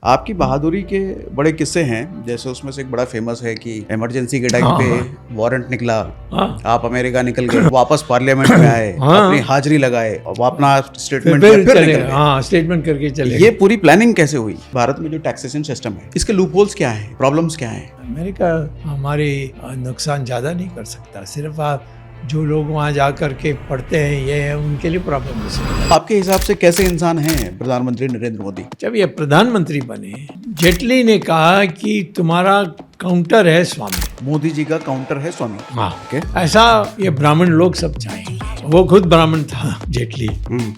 आपकी बहादुरी के बड़े किस्से हैं, जैसे उसमें से एक बड़ा फेमस है कि इमरजेंसी के टाइम पे वारंट निकला, आप अमेरिका निकल गए, वापस पार्लियामेंट में आए, अपनी हाजिरी लगाए और अपना स्टेटमेंट फिर निकल चले गए। हाँ, स्टेटमेंट करके चले ये पूरी प्लानिंग कैसे हुई? भारत में जो टैक्सेशन सिस्टम है, इसके लूपहोल्स क्या हैं, प्रॉब्लम्स क्या हैं? अमेरिका हमारे नुकसान ज़्यादा नहीं कर सकता। सिर्फ आप जो लोग वहाँ जा कर के पढ़ते हैं, ये है उनके लिए प्रॉब्लम है। आपके हिसाब से कैसे इंसान हैं प्रधानमंत्री नरेंद्र मोदी? जब ये प्रधानमंत्री बने, जेटली ने कहा कि तुम्हारा काउंटर है स्वामी। मोदी जी का काउंटर है स्वामी। हाँ, Okay. ऐसा ये ब्राह्मण लोग सब चाहेंगे। वो खुद ब्राह्मण था जेटली।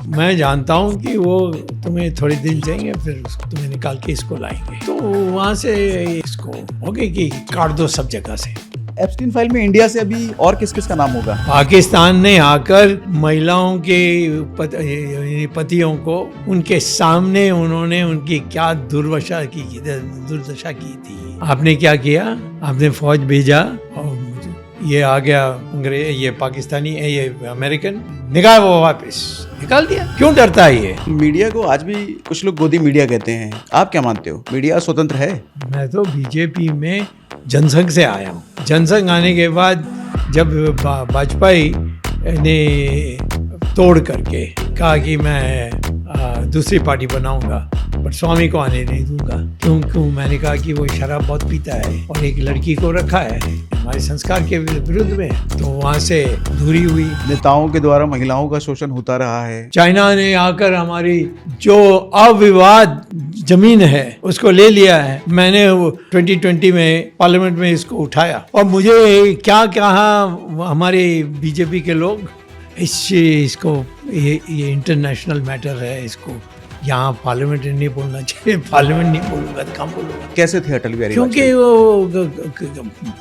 मैं जानता हूँ कि वो तुम्हें थोड़े दिन चाहिए, फिर तुम्हें निकाल के इसको लाएंगे। तो वहाँ से इसको हो गई कि काट दो सब जगह से। एप्स्टीन फाइल में इंडिया से अभी और किस किस का नाम होगा? पाकिस्तान ने आकर महिलाओं के पतियों को उनके सामने उन्होंने उनकी क्या दुर्दशा की थी। आपने क्या किया? आपने फौज भेजा और ये आ गया अंग्रेज, ये पाकिस्तानी, ये अमेरिकन, निकाल वो वापस निकाल दिया। क्यों डरता है ये? मीडिया को आज भी कुछ लोग गोदी मीडिया कहते हैं, आप क्या मानते हो? मीडिया स्वतंत्र है? मैं तो बीजेपी में जनसंघ से आया हूँ। जनसंघ आने के बाद जब वाजपेयी ने तोड़ करके कहा कि मैं दूसरी पार्टी बनाऊंगा, पर स्वामी को आने नहीं दूंगा। क्यों? मैंने कहा कि वो शराब बहुत पीता है और एक लड़की को रखा है, हमारे संस्कार के विरुद्ध में। तो वहाँ से दूरी हुई। नेताओं के द्वारा महिलाओं का शोषण होता रहा है। चाइना ने आकर हमारी जो अविवाद जमीन है उसको ले लिया है। मैंने 2020 में पार्लियामेंट में इसको उठाया और मुझे क्या कहा हमारे बीजेपी के लोग, इसको ये इंटरनेशनल मैटर है, इसको यहाँ पार्लियामेंट नहीं बोलना चाहिए। पार्लियामेंट नहीं बोलूंगा तो कहाँ बोलूंगा? कैसे थे अटल बिहारी? क्योंकि वो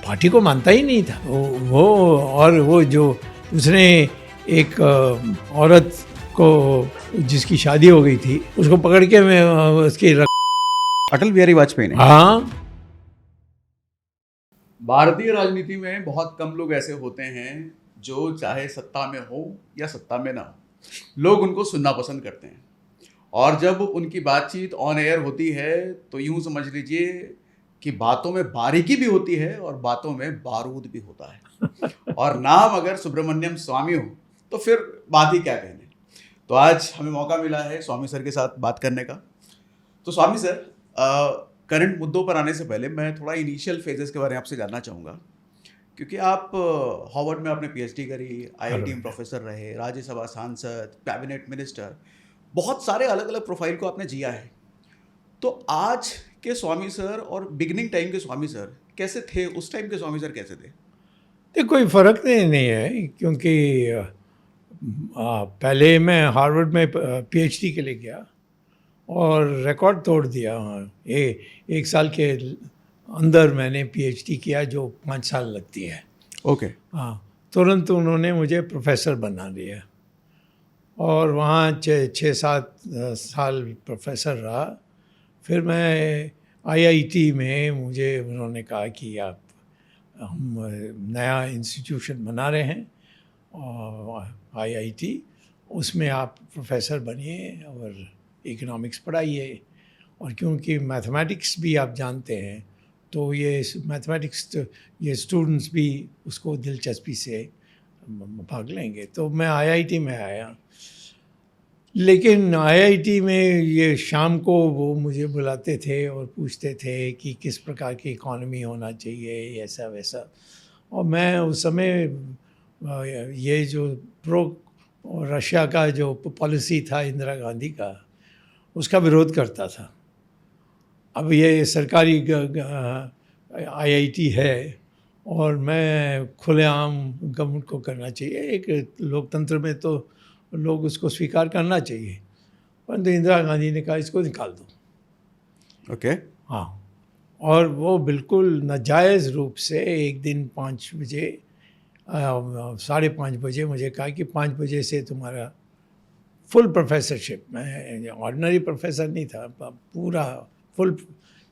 पार्टी को मानता ही नहीं था वो। और वो जो उसने एक औरत को जिसकी शादी हो गई थी उसको पकड़ के मैं उसकी अटल बिहारी वाजपेयी ने? हाँ। भारतीय राजनीति में बहुत कम लोग ऐसे होते हैं जो चाहे सत्ता में हो या सत्ता में ना हो, लोग उनको सुनना पसंद करते हैं। और जब उनकी बातचीत ऑन एयर होती है तो यूं समझ लीजिए कि बातों में बारीकी भी होती है और बातों में बारूद भी होता है। और नाम अगर सुब्रमण्यम स्वामी हो तो फिर बात ही क्या कहने। तो आज हमें मौका मिला है स्वामी सर के साथ बात करने का। तो स्वामी सर, करंट मुद्दों पर आने से पहले मैं थोड़ा इनिशियल फेजेस के बारे में आपसे जानना चाहूँगा, क्योंकि आप हार्वर्ड में आपने पीएचडी करी, आईआईटी में प्रोफेसर रहे, राज्यसभा सांसद, कैबिनेट मिनिस्टर, बहुत सारे अलग अलग प्रोफाइल को आपने जिया है। तो आज के स्वामी सर और बिगिनिंग टाइम के स्वामी सर कैसे थे? उस टाइम के स्वामी सर कैसे थे? तो कोई फ़र्क नहीं है, क्योंकि पहले मैं हार्वर्ड में पीएचडी के लिए गया और रिकॉर्ड तोड़ दिया। एक साल के अंदर मैंने पीएचडी किया, जो 5 साल लगती है। ओके। हाँ, तुरंत उन्होंने मुझे प्रोफेसर बना दिया और वहाँ 6-7 साल प्रोफेसर रहा। फिर मैं आईआईटी में, मुझे उन्होंने कहा कि आप हम नया इंस्टीट्यूशन बना रहे हैं और आईआईटी, उसमें आप प्रोफेसर बनिए और इकोनॉमिक्स पढ़ाइए। और क्योंकि मैथमेटिक्स भी आप जानते हैं तो ये मैथमेटिक्स, ये स्टूडेंट्स भी उसको दिलचस्पी से भाग लेंगे। तो मैं आईआईटी में आया, लेकिन आईआईटी में ये शाम को वो मुझे बुलाते थे और पूछते थे कि किस प्रकार की इकॉनमी होना चाहिए, ऐसा वैसा। और मैं उस समय ये जो प्रो रशिया का जो पॉलिसी था इंदिरा गांधी का, उसका विरोध करता था। अब ये सरकारी आईआईटी है और मैं खुलेआम गवर्नमेंट को करना चाहिए। एक लोकतंत्र में तो लोग उसको स्वीकार करना चाहिए, परंतु इंदिरा गांधी ने कहा इसको निकाल दो। ओके। हाँ, और वो बिल्कुल नाजायज़ रूप से एक दिन 5 बजे 5:30 बजे मुझे कहा कि 5 बजे से तुम्हारा फुल प्रोफेसरशिप, मैं ऑर्डिनरी प्रोफेसर नहीं था, पूरा फुल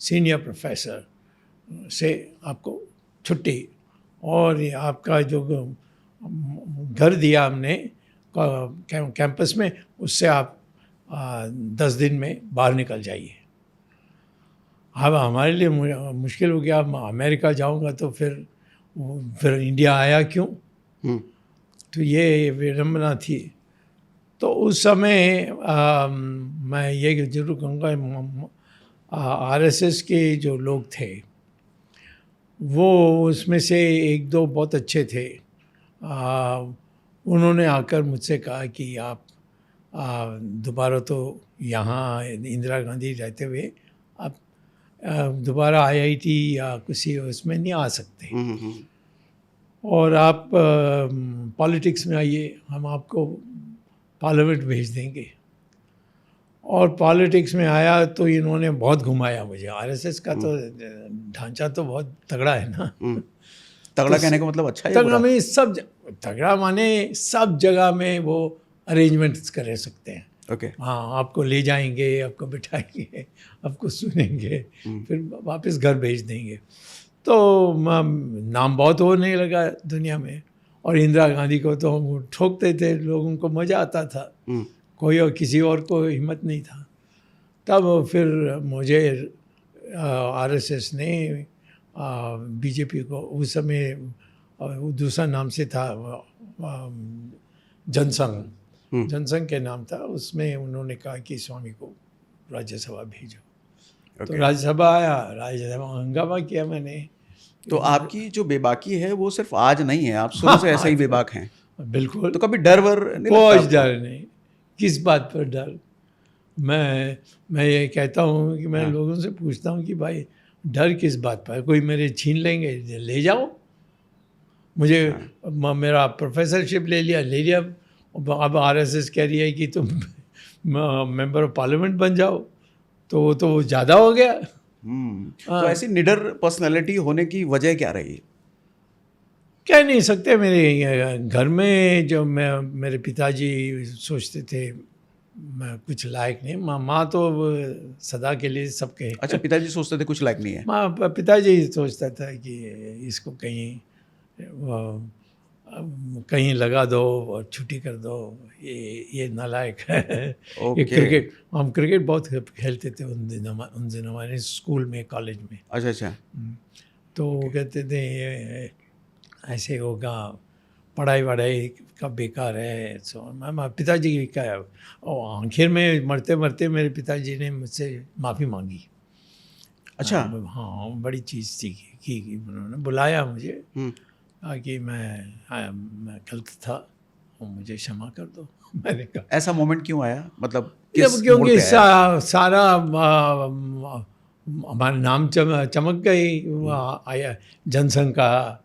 सीनियर प्रोफेसर से आपको छुट्टी, और आपका जो घर दिया हमने कैंपस में, उससे आप 10 दिन में बाहर निकल जाइए। अब हमारे लिए मुश्किल हो गया। अमेरिका जाऊंगा तो फिर इंडिया आया क्यों? हम्म, तो ये विडम्बना थी। तो उस समय मैं ये जरूर कहूँगा, आरएसएस के जो लोग थे वो उसमें से एक दो बहुत अच्छे थे। उन्होंने आकर मुझसे कहा कि आप दोबारा तो यहाँ इंदिरा गांधी रहते हुए आप दोबारा आईआईटी या किसी उसमें नहीं आ सकते, और आप पॉलिटिक्स में आइए, हम आपको पार्लियामेंट भेज देंगे। और पॉलिटिक्स में आया तो इन्होंने बहुत घुमाया मुझे। आरएसएस का तो ढांचा तो बहुत तगड़ा है ना। तगड़ा तो कहने का मतलब अच्छा है तगड़ा बुरा? में तगड़ा माने सब जगह में वो अरेंजमेंट्स कर सकते हैं। ओके। हाँ, आपको ले जाएंगे, आपको बिठाएंगे, आपको सुनेंगे, फिर वापस घर भेज देंगे। तो नाम बहुत होने लगा दुनिया में, और इंदिरा गांधी को तो हम ठोकते थे, लोगों को मज़ा आता था, कोई और किसी और को हिम्मत नहीं था। तब फिर मुझे आरएसएस ने बीजेपी को उस समय वो दूसरा नाम से था, जनसंघ, जनसंघ के नाम था, उसमें उन्होंने कहा कि स्वामी को राज्यसभा भेजो। तो राज्यसभा आया, राज्यसभा हंगामा किया मैंने। तो आपकी जो बेबाकी है वो सिर्फ आज नहीं है, आप शुरू से ऐसे ही बेबाक हैं। बिल्कुल। तो कभी डर वर नहीं लगता कोई आपको? डर नहीं, किस बात पर डर? मैं ये कहता हूँ कि मैं लोगों से पूछता हूँ कि भाई डर किस बात पर? कोई मेरे छीन लेंगे, ले जाओ मुझे। मेरा प्रोफेसरशिप ले लिया। अब आरएसएस कह रही है कि तुम मेंबर ऑफ पार्लियामेंट बन जाओ, तो वो तो ज़्यादा हो गया। तो ऐसी निडर पर्सनालिटी होने की वजह क्या रही? कह नहीं सकते। मेरे घर में जो मेरे पिताजी सोचते थे मैं कुछ लायक नहीं। माँ तो सदा के लिए सबके। अच्छा, पिताजी सोचते थे कुछ लायक नहीं है? पिताजी सोचता था कि इसको कहीं लगा दो और छुट्टी कर दो, ये नालायक है। ये क्रिकेट, हम क्रिकेट बहुत खेलते थे उन दिनों हमारे स्कूल में, कॉलेज में। अच्छा अच्छा। तो वो कहते थे ये ऐसे होगा, पढ़ाई वढ़ाई का बेकार है। सो मैं पिताजी का, और आखिर में मरते मरते मेरे पिताजी ने मुझसे माफ़ी मांगी। अच्छा। हाँ, बड़ी चीज़ थी कि उन्होंने बुलाया मुझे कि मैं गलत था और मुझे क्षमा कर दो। मैंने कहा ऐसा मोमेंट क्यों आया, मतलब क्योंकि सारा हमारा नाम चमक गई। आया जनसंघ का,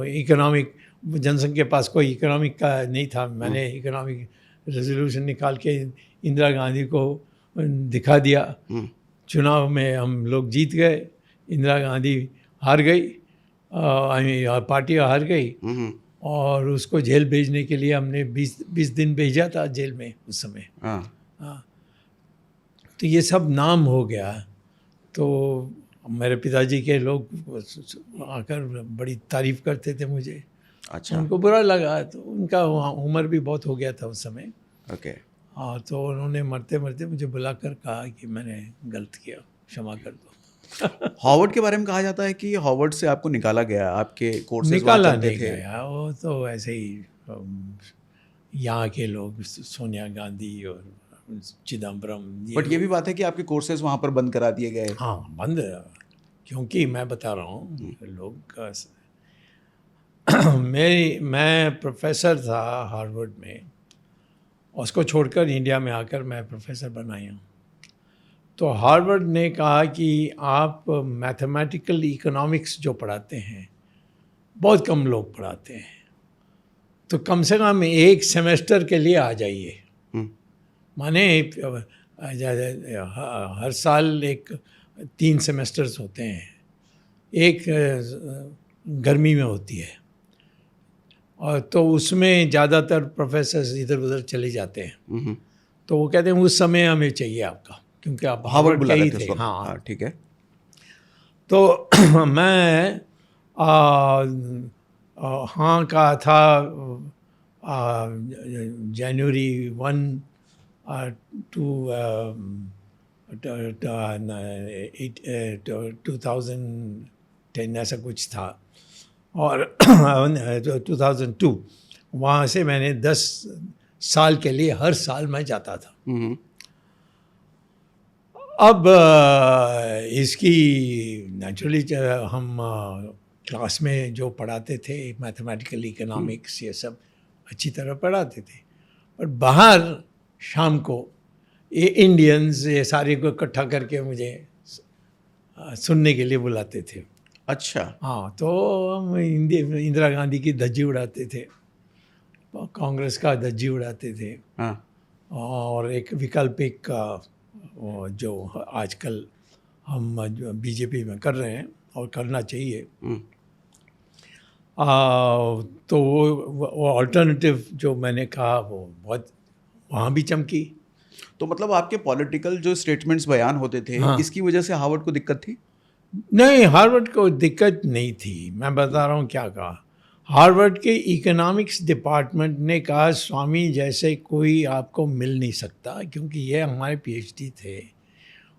इकोनॉमिक, जनसंघ के पास कोई इकोनॉमिक का नहीं था। मैंने इकोनॉमिक रेजोल्यूशन निकाल के इंदिरा गांधी को दिखा दिया। चुनाव में हम लोग जीत गए, इंदिरा गांधी हार गई, पार्टी हार गई, और उसको जेल भेजने के लिए हमने 20 दिन भेजा था जेल में उस समय। हाँ, तो ये सब नाम हो गया। तो मेरे पिताजी के लोग आकर बड़ी तारीफ करते थे मुझे। अच्छा। उनको बुरा लगा, तो उनका उम्र भी बहुत हो गया था उस समय। ओके। हाँ, तो उन्होंने मरते मरते मुझे बुलाकर कहा कि मैंने गलत किया, क्षमा कर दो। हार्वर्ड के बारे में कहा जाता है कि हार्वर्ड से आपको निकाला गया, आपके कोर्सेज निकाला नहीं गया, वो तो ऐसे ही यहाँ के लोग, सोनिया गांधी और चिदम्बरम। बट ये भी बात है कि आपके कोर्सेज वहाँ पर बंद करा दिए गए। हाँ, बंद, क्योंकि मैं बता रहा हूँ लोग मैं प्रोफेसर था हार्वर्ड में, उसको छोड़कर इंडिया में आकर मैं प्रोफेसर बनाया हूँ। तो हार्वर्ड ने कहा कि आप मैथमेटिकल इकोनॉमिक्स जो पढ़ाते हैं बहुत कम लोग पढ़ाते हैं, तो कम से कम एक सेमेस्टर के लिए आ जाइए। माने हर साल 3 सेमेस्टर्स होते हैं, एक गर्मी में होती है, और तो उसमें ज़्यादातर प्रोफेसर इधर उधर चले जाते हैं। तो वो कहते हैं उस समय हमें चाहिए आपका, क्योंकि आप हार्वर्ड के ही थे। हाँ, ठीक है। तो मैं हाँ कहा था जनवरी 1 to 2010 ऐसा कुछ था, और 2002 वहाँ से मैंने 10 साल के लिए हर साल मैं जाता था। अब इसकी नेचुरली हम क्लास में जो पढ़ाते थे मैथमेटिकल इकोनॉमिक्स ये सब अच्छी तरह पढ़ाते थे, पर बाहर शाम को ये इंडियंस ये सारे को इकट्ठा करके मुझे सुनने के लिए बुलाते थे। अच्छा। हाँ, तो हम इंदिरा गांधी की धज्जी उड़ाते थे, कांग्रेस का धज्जी उड़ाते थे। हाँ। और एक वैकल्पिक जो आजकल हम बीजेपी में कर रहे हैं और करना चाहिए, तो वो अल्टरनेटिव जो मैंने कहा वो बहुत वहाँ भी चमकी। तो मतलब आपके पॉलिटिकल जो स्टेटमेंट्स बयान होते थे, हाँ। इसकी वजह से हार्वर्ड को दिक्कत थी? नहीं, हार्वर्ड को दिक्कत नहीं थी, मैं बता रहा हूँ क्या कहा। हार्वर्ड के इकोनॉमिक्स डिपार्टमेंट ने कहा स्वामी जैसे कोई आपको मिल नहीं सकता, क्योंकि ये हमारे पीएचडी थे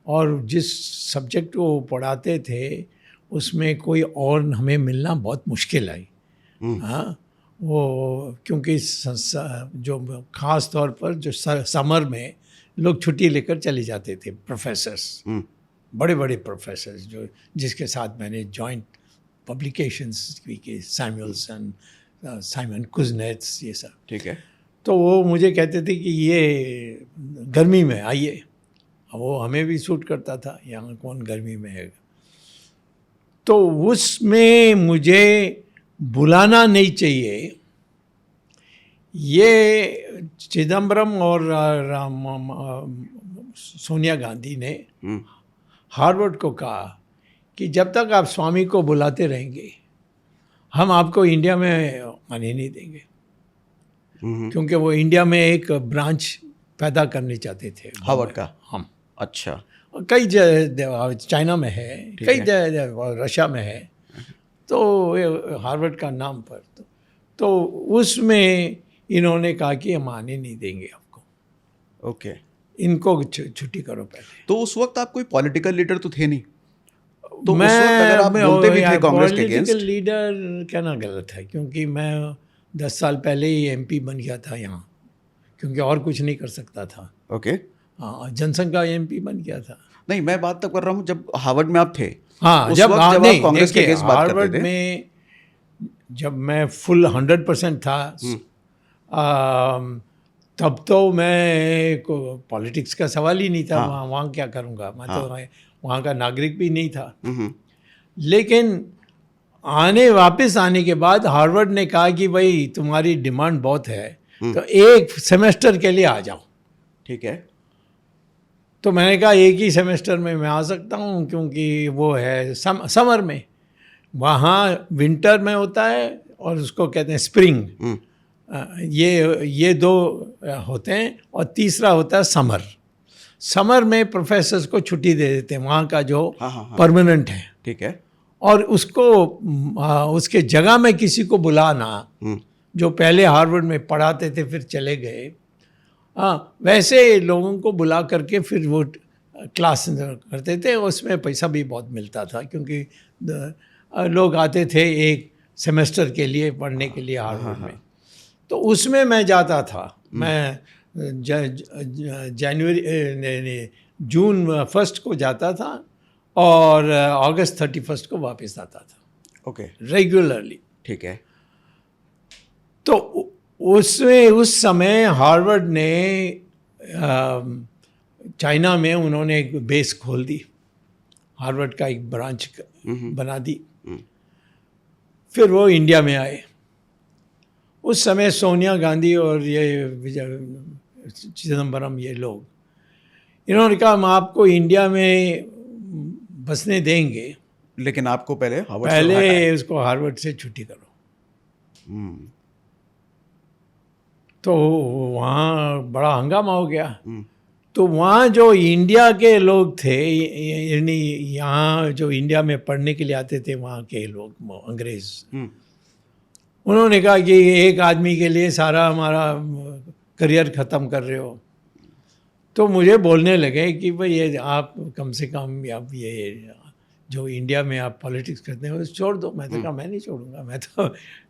और जिस सब्जेक्ट को पढ़ाते थे उसमें कोई और हमें मिलना बहुत मुश्किल आई। हाँ, वो क्योंकि जो ख़ास तौर पर जो समर में लोग छुट्टी लेकर चले जाते थे, प्रोफेसर्स, बड़े बड़े प्रोफेसर्स जो जिसके साथ मैंने जॉइंट पब्लिकेशंस की कि सैमुअल्सन, साइमन कुजनेट्स, ये सब। ठीक है। तो वो मुझे कहते थे कि ये गर्मी में आइए, वो हमें भी सूट करता था, यहाँ कौन गर्मी में है। तो उसमें मुझे बुलाना नहीं चाहिए, ये चिदम्बरम और सोनिया गांधी ने हार्वर्ड को कहा कि जब तक आप स्वामी को बुलाते रहेंगे हम आपको इंडिया में आने नहीं देंगे, क्योंकि वो इंडिया में एक ब्रांच पैदा करने चाहते थे हार्वर्ड का। हम। अच्छा। कई चाइना में है, कई रशिया में है, तो हार्वर्ड का नाम पर तो उसमें इन्होंने कहा कि हम आने नहीं देंगे आपको। ओके। इनको छुट्टी करो पहले। तो उस वक्त आप कोई पॉलिटिकल लीडर तो थे नहीं, तो मैं उस वक्त अगर आप बोलते भी थे कांग्रेस के पॉलिटिकल अगेंस्ट? लीडर कहना गलत है, क्योंकि मैं 10 साल पहले ही एमपी बन गया था यहाँ, क्योंकि और कुछ नहीं कर सकता था। ओके। हाँ, जनसंघ का एमपी बन गया था। नहीं, मैं बात तब कर रहा हूँ जब हार्वर्ड में आप थे। हाँ, उस जब वक्त जब नहीं, आप कांग्रेस के देखिए, अगेंस्ट बात करते हार्वर्ड थे। में जब मैं फुल 100% था, तब तो मैं को पॉलिटिक्स का सवाल ही नहीं था। हाँ। वहाँ क्या करूँगा, मैं तो वहाँ का नागरिक भी नहीं था। हम्म। लेकिन वापस आने के बाद हार्वर्ड ने कहा कि भाई तुम्हारी डिमांड बहुत है, तो एक सेमेस्टर के लिए आ जाओ। ठीक है। तो मैंने कहा एक ही सेमेस्टर में मैं आ सकता हूँ, क्योंकि वो है समर में, वहाँ विंटर में होता है और उसको कहते हैं स्प्रिंग। ये दो होते हैं, और तीसरा होता है समर। समर में प्रोफेसर्स को छुट्टी दे देते हैं, वहाँ का जो परमानेंट है। ठीक है। और उसको उसके जगह में किसी को बुलाना जो पहले हार्वर्ड में पढ़ाते थे फिर चले गए, वैसे लोगों को बुला करके फिर वो क्लास करते थे। उसमें पैसा भी बहुत मिलता था, क्योंकि लोग आते थे एक सेमेस्टर के लिए पढ़ने के लिए हार्वर्ड में। तो उसमें मैं जाता था। मैं जून 1 को जाता था और अगस्त 31 को वापस आता था। ओके। रेगुलरली। ठीक है। तो उसमें उस समय हार्वर्ड ने चाइना में उन्होंने एक बेस खोल दी, हार्वर्ड का एक ब्रांच बना दी। फिर वो इंडिया में आए। उस समय सोनिया गांधी और ये चिदम्बरम, ये लोग, इन्होंने कहा हम आपको इंडिया में बसने देंगे, लेकिन आपको पहले उसको हार्वर्ड से छुट्टी करो। तो वहाँ बड़ा हंगामा हो गया। तो वहाँ जो इंडिया के लोग थे, यानी यहाँ जो इंडिया में पढ़ने के लिए आते थे वहाँ के लोग, अंग्रेज, उन्होंने कहा कि एक आदमी के लिए सारा हमारा करियर ख़त्म कर रहे हो। तो मुझे बोलने लगे कि भाई ये आप कम से कम आप ये जो इंडिया में आप पॉलिटिक्स करते हैं वो छोड़ दो। मैं तो कहा मैं नहीं छोड़ूंगा, मैं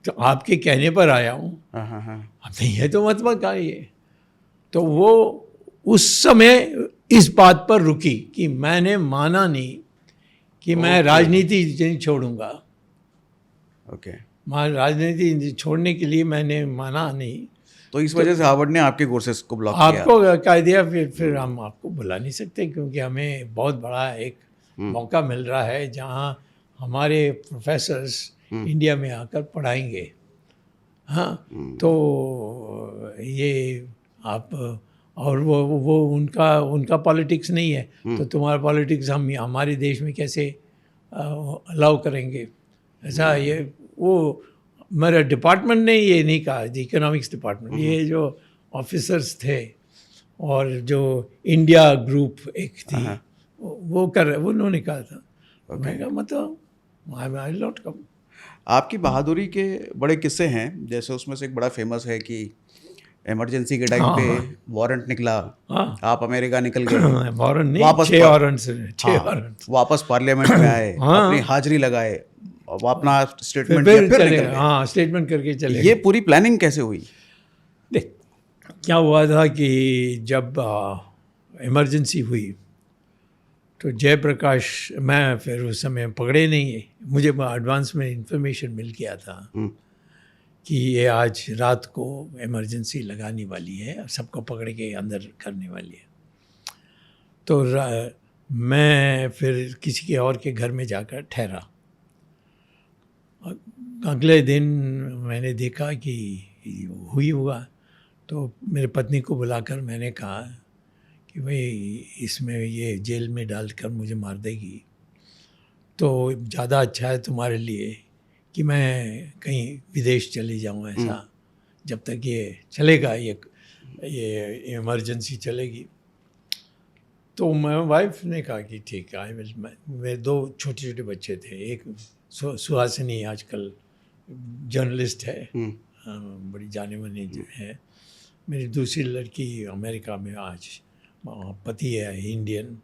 तो आपके कहने पर आया हूँ, हाँ हाँ हाँ। अब नहीं है तो मत कहा ये। तो वो उस समय इस बात पर रुकी कि मैंने माना नहीं कि मैं राजनीति नहीं छोड़ूंगा। ओके। राजनीति छोड़ने के लिए मैंने माना नहीं। तो इस वजह से हार्वर्ड ने आपके कोर्सेज को ब्लॉक किया। आपको कह दिया, फिर हम आपको बुला नहीं सकते क्योंकि हमें बहुत बड़ा एक मौका मिल रहा है जहाँ हमारे प्रोफेसर्स इंडिया में आकर पढ़ाएंगे। हाँ, तो ये आप, और वो उनका पॉलिटिक्स नहीं है, तो तुम्हारा पॉलिटिक्स हम हमारे देश में कैसे अलाउ करेंगे? ऐसा ये वो मेरा डिपार्टमेंट ने ये नहीं कहा, इकोनॉमिक्स डिपार्टमेंट, ये जो ऑफिसर्स थे और जो इंडिया ग्रुप एक थी वो उन्होंने कहा था। मैं कहा मतलब आई विल नॉट कम। आपकी बहादुरी के बड़े किस्से हैं, जैसे उसमें से एक बड़ा फेमस है कि इमरजेंसी के टाइम पे वारंट निकला, आप अमेरिका निकल गए, वारंट नहीं, वापस 6 वारंट वापस पार्लियामेंट में आए, अपनी हाजिरी लगाए और वो अपना स्टेटमेंट दिया, फिर निकल गए। हाँ, स्टेटमेंट करके चले। ये पूरी प्लानिंग कैसे हुई? देख क्या हुआ था कि जब इमरजेंसी हुई तो जयप्रकाश, मैं फिर उस समय पकड़े नहीं, मुझे एडवांस में इंफॉर्मेशन मिल गया था कि ये आज रात को इमरजेंसी लगाने वाली है और सबको पकड़ के अंदर करने वाली है। तो मैं फिर किसी के और के घर में जाकर ठहरा। अगले दिन मैंने देखा कि हुआ, तो मेरे पत्नी को बुलाकर मैंने कहा कि भाई इसमें ये जेल में डालकर मुझे मार देगी तो ज़्यादा अच्छा है तुम्हारे लिए कि मैं कहीं विदेश चली जाऊँ, ऐसा जब तक ये चलेगा, ये इमरजेंसी चलेगी। तो मैं वाइफ ने कहा कि ठीक है, आई विल। मेरे 2 छोटे छोटे बच्चे थे, एक सुहासिनी आजकल जर्नलिस्ट है, बड़ी जाने मानी है। मेरी दूसरी लड़की अमेरिका में आज, पति है इंडियन,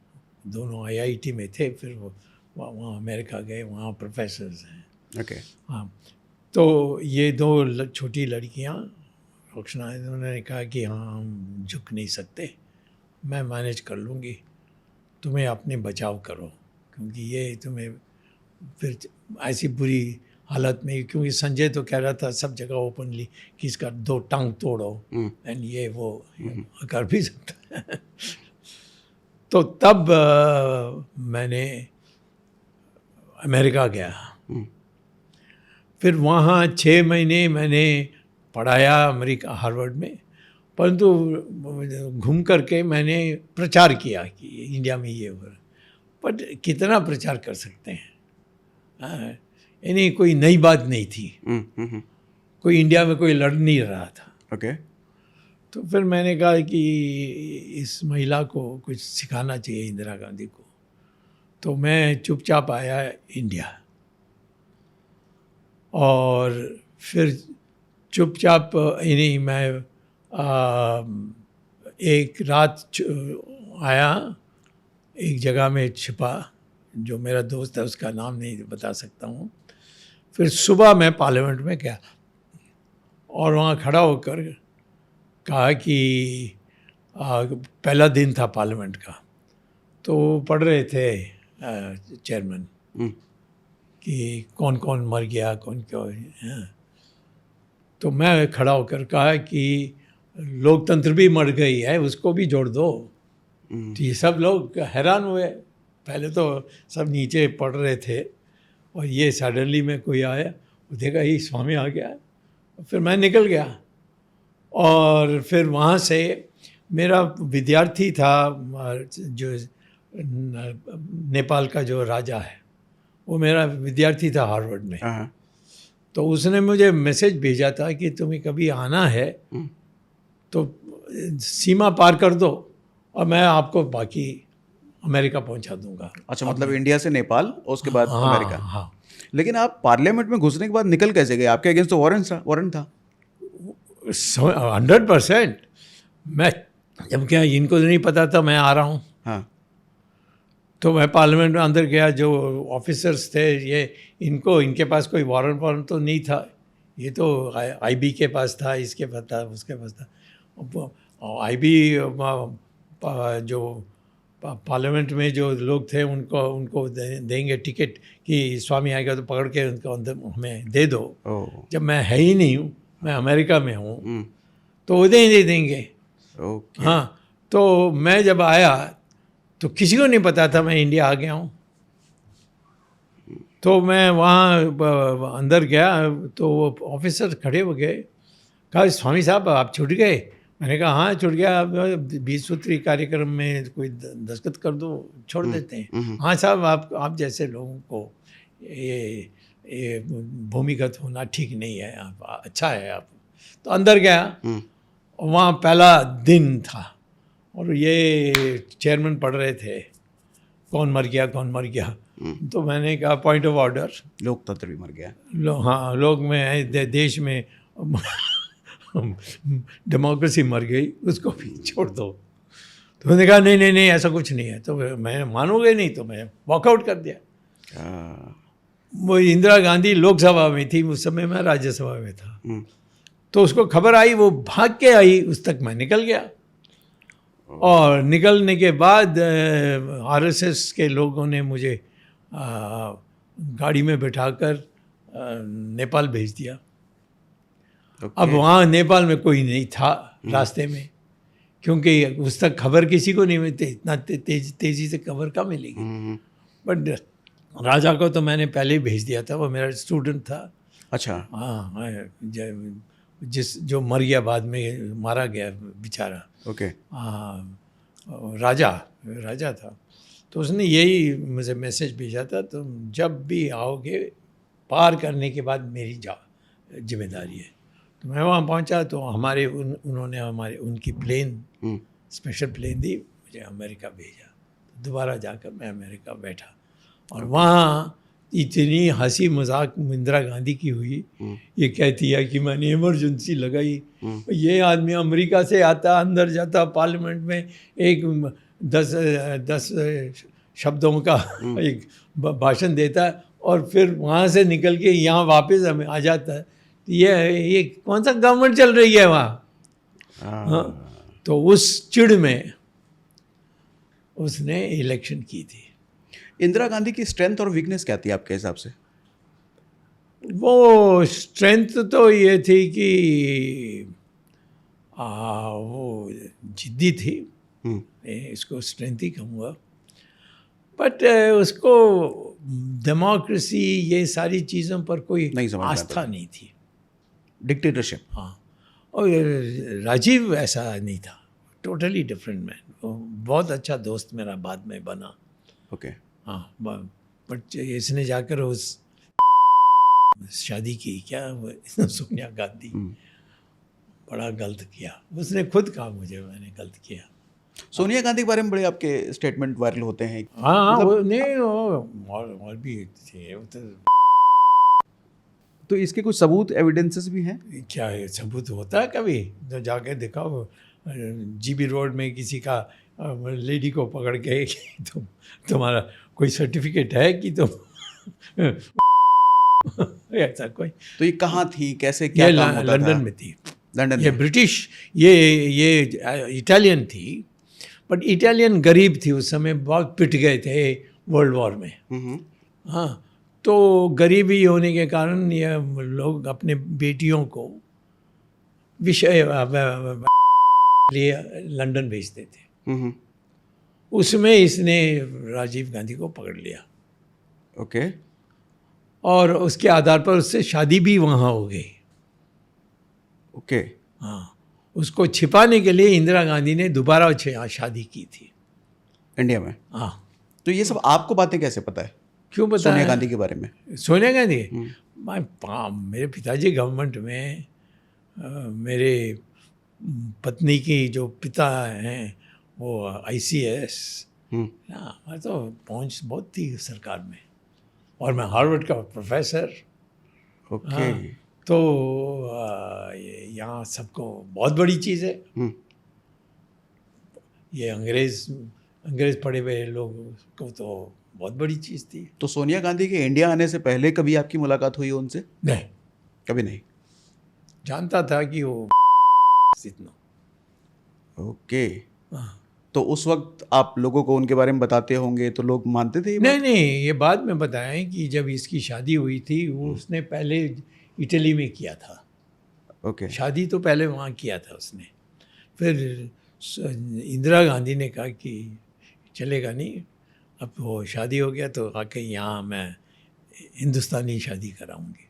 दोनों आईआईटी में थे, फिर वो वहाँ अमेरिका गए, वहाँ प्रोफेसर्स हैं। ओके। हाँ, तो ये 2 छोटी लड़कियाँ रोशना, उन्होंने कहा कि हाँ हम झुक नहीं सकते, मैं मैनेज कर लूँगी, तुम्हें अपने बचाव करो, क्योंकि ये तुम्हें फिर ऐसी बुरी हालत में, क्योंकि संजय तो कह रहा था सब जगह ओपनली कि इसका 2 टांग तोड़ो, एंड ये वो कर भी सकता है। तो तब मैंने अमेरिका गया, फिर वहाँ 6 महीने मैंने पढ़ाया अमेरिका हार्वर्ड में, परंतु घूम करके मैंने प्रचार किया कि इंडिया में ये हो रहा, बट कितना प्रचार कर सकते हैं? यानी कोई नई बात नहीं थी, कोई इंडिया में कोई लड़ नहीं रहा था। ओके। तो फिर मैंने कहा कि इस महिला को कुछ सिखाना चाहिए, इंदिरा गांधी को। तो मैं चुपचाप आया इंडिया और फिर चुपचाप इन्हीं मैं एक रात आया एक जगह में छिपा, जो मेरा दोस्त है उसका नाम नहीं बता सकता हूँ। फिर सुबह मैं पार्लियामेंट में गया और वहाँ खड़ा होकर कहा कि पहला दिन था पार्लियामेंट का, तो पढ़ रहे थे चेयरमैन कि कौन कौन मर गया, कौन क्यों है। तो मैं खड़ा होकर कहा कि लोकतंत्र भी मर गई है, उसको भी जोड़ दो। तो ये सब लोग हैरान हुए, पहले तो सब नीचे पढ़ रहे थे और ये सडनली में कोई आया, वो देखा ये स्वामी आ गया। फिर मैं निकल गया और फिर वहाँ से मेरा विद्यार्थी था जो नेपाल का जो राजा है, वो मेरा विद्यार्थी था हार्वर्ड में। तो उसने मुझे मैसेज भेजा था कि तुम्हें कभी आना है तो सीमा पार कर दो और मैं आपको बाकी अमेरिका पहुंचा दूंगा। अच्छा, मतलब इंडिया से नेपाल और उसके बाद अमेरिका। हाँ। लेकिन आप पार्लियामेंट में घुसने के बाद निकल कैसे गए? आपके अगेंस्ट तो वारंट था। 100%। मैं जब क्या इनको नहीं पता था मैं आ रहा हूँ, हाँ। तो मैं पार्लियामेंट में अंदर गया। जो ऑफिसर्स थे ये इनके पास कोई वारंट तो नहीं था, ये तो आईबी के पास था, इसके पास था, उसके पास था। आईबी जो पार्लियामेंट में जो लोग थे उनको देंगे टिकट कि स्वामी आएगा तो पकड़ के उनको अंदर हमें दे दो। ओह। जब मैं है ही नहीं हूँ, मैं अमेरिका में हूँ, हम्म। तो वो दे देंगे। ओके। हाँ, तो मैं जब आया तो किसी को नहीं पता था मैं इंडिया आ गया हूँ। तो मैं वहाँ अंदर गया तो वो ऑफिसर खड़े हो गए, कहा स्वामी साहब आप छूट गए। मैंने कहा हाँ छूट गया, अब 20 सूत्री कार्यक्रम में कोई दस्तखत कर दो, छोड़ देते हैं। हाँ साहब आप जैसे लोगों को ये भूमिगत होना ठीक नहीं है, आप अच्छा है आप। तो अंदर गया, वहाँ पहला दिन था और ये चेयरमैन पढ़ रहे थे कौन मर गया। तो मैंने कहा पॉइंट ऑफ ऑर्डर, लोकतंत्र भी मर गया। हाँ लोग में देश में डेमोक्रेसी मर गई, उसको भी छोड़ दो। तो मैंने कहा नहीं ऐसा कुछ नहीं है। तो मैं मानोगे नहीं, तो मैं वॉकआउट कर दिया। वो इंदिरा गांधी लोकसभा में थी उस समय, मैं राज्यसभा में था। तो उसको खबर आई, वो भाग के आई, उस तक मैं निकल गया। और निकलने के बाद आरएसएस के लोगों ने मुझे गाड़ी में बिठाकर नेपाल भेज दिया। अब वहाँ नेपाल में कोई नहीं था रास्ते में, क्योंकि उस तक खबर किसी को नहीं मिलती, इतना तेज़ी से खबर कहाँ मिलेगी। बट राजा को तो मैंने पहले ही भेज दिया था, वो मेरा स्टूडेंट था। अच्छा। हाँ, जो मर गया बाद में, मारा गया बेचारा। ओके। हाँ, राजा था। तो उसने यही मुझे मैसेज भेजा था, तुम जब भी आओगे पार करने के बाद मेरी जिम्मेदारी है। तो मैं वहाँ पहुँचा तो उन्होंने उनकी प्लेन, स्पेशल प्लेन दी, मुझे अमेरिका भेजा। दोबारा जाकर मैं अमेरिका बैठा और वहाँ इतनी हंसी मजाक इंदिरा गांधी की हुई। ये कहती है कि मैंने इमरजेंसी लगाई। ये आदमी अमेरिका से आता, अंदर जाता, पार्लियामेंट में एक 10 शब्दों का एक भाषण देता है और फिर वहाँ से निकल के यहाँ वापस हमें आ जाता है। ये कौन सा गवर्नमेंट चल रही है वहाँ। हाँ, तो उस चिढ़ में उसने इलेक्शन की थी। इंदिरा गांधी की स्ट्रेंथ और वीकनेस क्या थी आपके हिसाब से? वो स्ट्रेंथ तो ये थी कि वो जिद्दी थी, इसको स्ट्रेंथ ही कहूँगा। बट उसको डेमोक्रेसी ये सारी चीज़ों पर कोई आस्था नहीं थी। डिक्टेटरशिप। हाँ, और राजीव ऐसा नहीं था, टोटली डिफरेंट मैन। बहुत अच्छा दोस्त मेरा बाद में बना। ओके। हाँ, बट इसने जाकर उस शादी की क्या सोनिया गांधी, बड़ा गलत किया। उसने खुद कहा मुझे, मैंने गलत किया। सोनिया गांधी के बारे में बड़े आपके स्टेटमेंट वायरल होते हैं। हाँ, मतलब, वो नहीं, और भी थे। तो इसके कुछ सबूत, एविडेंसेस भी हैं? क्या है, सबूत होता है कभी तो जाके दिखाओ। जीबी रोड में किसी का लेडी को पकड़ के तुम्हारा कोई सर्टिफिकेट है कि तुम ऐसा कोई। तो ये कहाँ थी, कैसे, क्या काम होता था? लंदन में थी। लंदन ये में। ब्रिटिश, ये इटालियन थी, बट इटालियन गरीब थी उस समय, बहुत पिट गए थे वर्ल्ड वॉर में। हाँ, तो गरीबी होने के कारण ये लोग अपने बेटियों को विषय लिए लंदन भेजते थे। उसमें इसने राजीव गांधी को पकड़ लिया। ओके। और उसके आधार पर उससे शादी भी वहाँ हो गई। ओके। हाँ, उसको छिपाने के लिए इंदिरा गांधी ने दोबारा शादी की थी इंडिया में। हाँ। तो ये सब आपको बातें कैसे पता है? क्यों पता सोनिया है? गांधी के बारे में? सोनिया गांधी, मेरे पिताजी गवर्नमेंट में, मेरे पत्नी की जो पिता हैं वो ICS। हाँ, मैं तो पहुंच बहुत थी सरकार में, और मैं हार्वर्ड का प्रोफेसर। ओके। तो यहाँ सबको बहुत बड़ी चीज़ है। ये अंग्रेज़ पढ़े हुए लोग को तो बहुत बड़ी चीज़ थी। तो सोनिया गांधी के इंडिया आने से पहले कभी आपकी मुलाकात हुई उनसे? नहीं, कभी नहीं। जानता था कि वो इतना। ओके। हाँ। तो उस वक्त आप लोगों को उनके बारे में बताते होंगे तो लोग मानते थे ये बात? नहीं, ये बाद में बताएं कि जब इसकी शादी हुई थी वो उसने पहले इटली में किया था। ओके। शादी तो पहले वहाँ किया था उसने। फिर इंदिरा गांधी ने कहा कि चलेगा नहीं, अब वो शादी हो गया तो आके यहाँ मैं हिंदुस्तानी शादी कराऊंगी।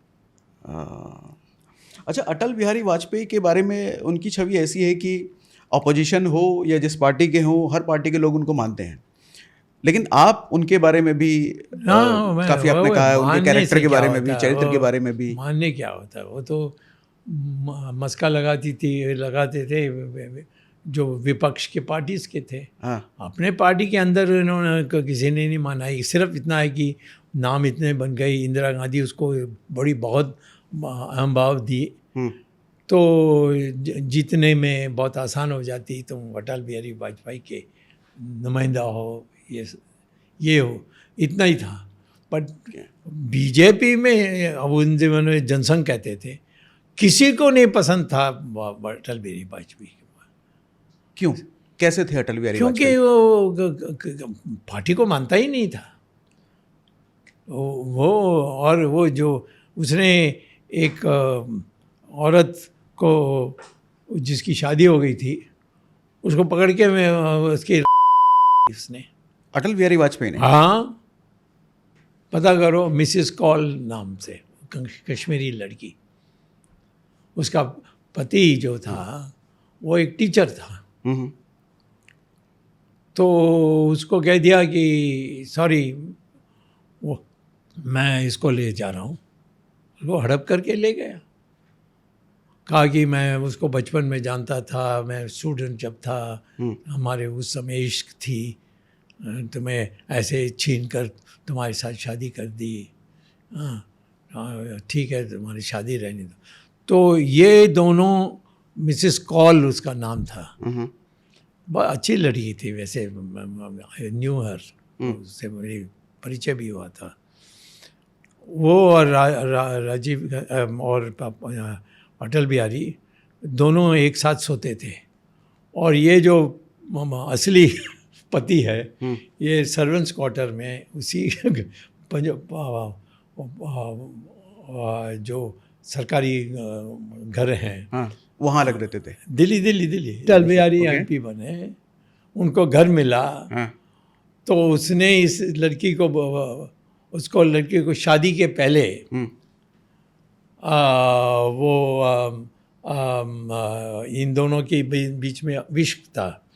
अच्छा, अटल बिहारी वाजपेयी के बारे में उनकी छवि ऐसी है कि अपोजिशन हो या जिस पार्टी के हो, हर पार्टी के लोग उनको मानते हैं, लेकिन आप उनके बारे में भी काफ़ी आपने कहा है, उनके कैरेक्टर के बारे में भी, चरित्र के बारे में भी। मानने क्या होता है, वो तो मस्का लगाते थे जो विपक्ष के पार्टीज के थे। हाँ। अपने पार्टी के अंदर इन्होंने किसी ने नहीं माना। सिर्फ इतना है कि नाम इतने बन गए, इंदिरा गांधी उसको बहुत अहम भाव दी तो जीतने में बहुत आसान हो जाती। तुम अटल बिहारी वाजपेयी के नुमाइंदा हो, ये हो, इतना ही था। बट बीजेपी में अब उन दिनों में जनसंघ कहते थे, किसी को नहीं पसंद था अटल बिहारी वाजपेयी। क्यों? कैसे थे अटल बिहारी क्योंकि वो पार्टी को मानता ही नहीं था वो। और वो जो उसने एक औरत को जिसकी शादी हो गई थी उसको पकड़ के मैं उसके उसने, अटल बिहारी वाजपेयी ने? हाँ, पता करो, मिसिस कॉल नाम से, कश्मीरी लड़की। उसका पति जो था वो एक टीचर था। तो उसको कह दिया कि सॉरी, वो मैं इसको ले जा रहा हूँ। वो हड़प करके ले गया। कहा कि मैं उसको बचपन में जानता था, मैं स्टूडेंट जब था, हमारे उस समय इश्क थी, तुम्हें ऐसे छीन कर तुम्हारे साथ शादी कर दी। हाँ ठीक है, तुम्हारी शादी रहने दो। तो ये दोनों, मिसिस कॉल उसका नाम था, बहुत अच्छी लड़की थी वैसे, न्यू हर, उससे मेरी परिचय भी हुआ था। वो और राजीव और अटल बिहारी दोनों एक साथ सोते थे। और ये जो असली पति है ये सर्वेंट्स क्वार्टर में उसी जो सरकारी घर हैं, हाँ, वहाँ लग रहते थे। दिल्ली अटल बिहारी एमपी बने, उनको घर मिला। तो उसने इस लड़की को शादी के पहले इन दोनों के बीच में इश्क था।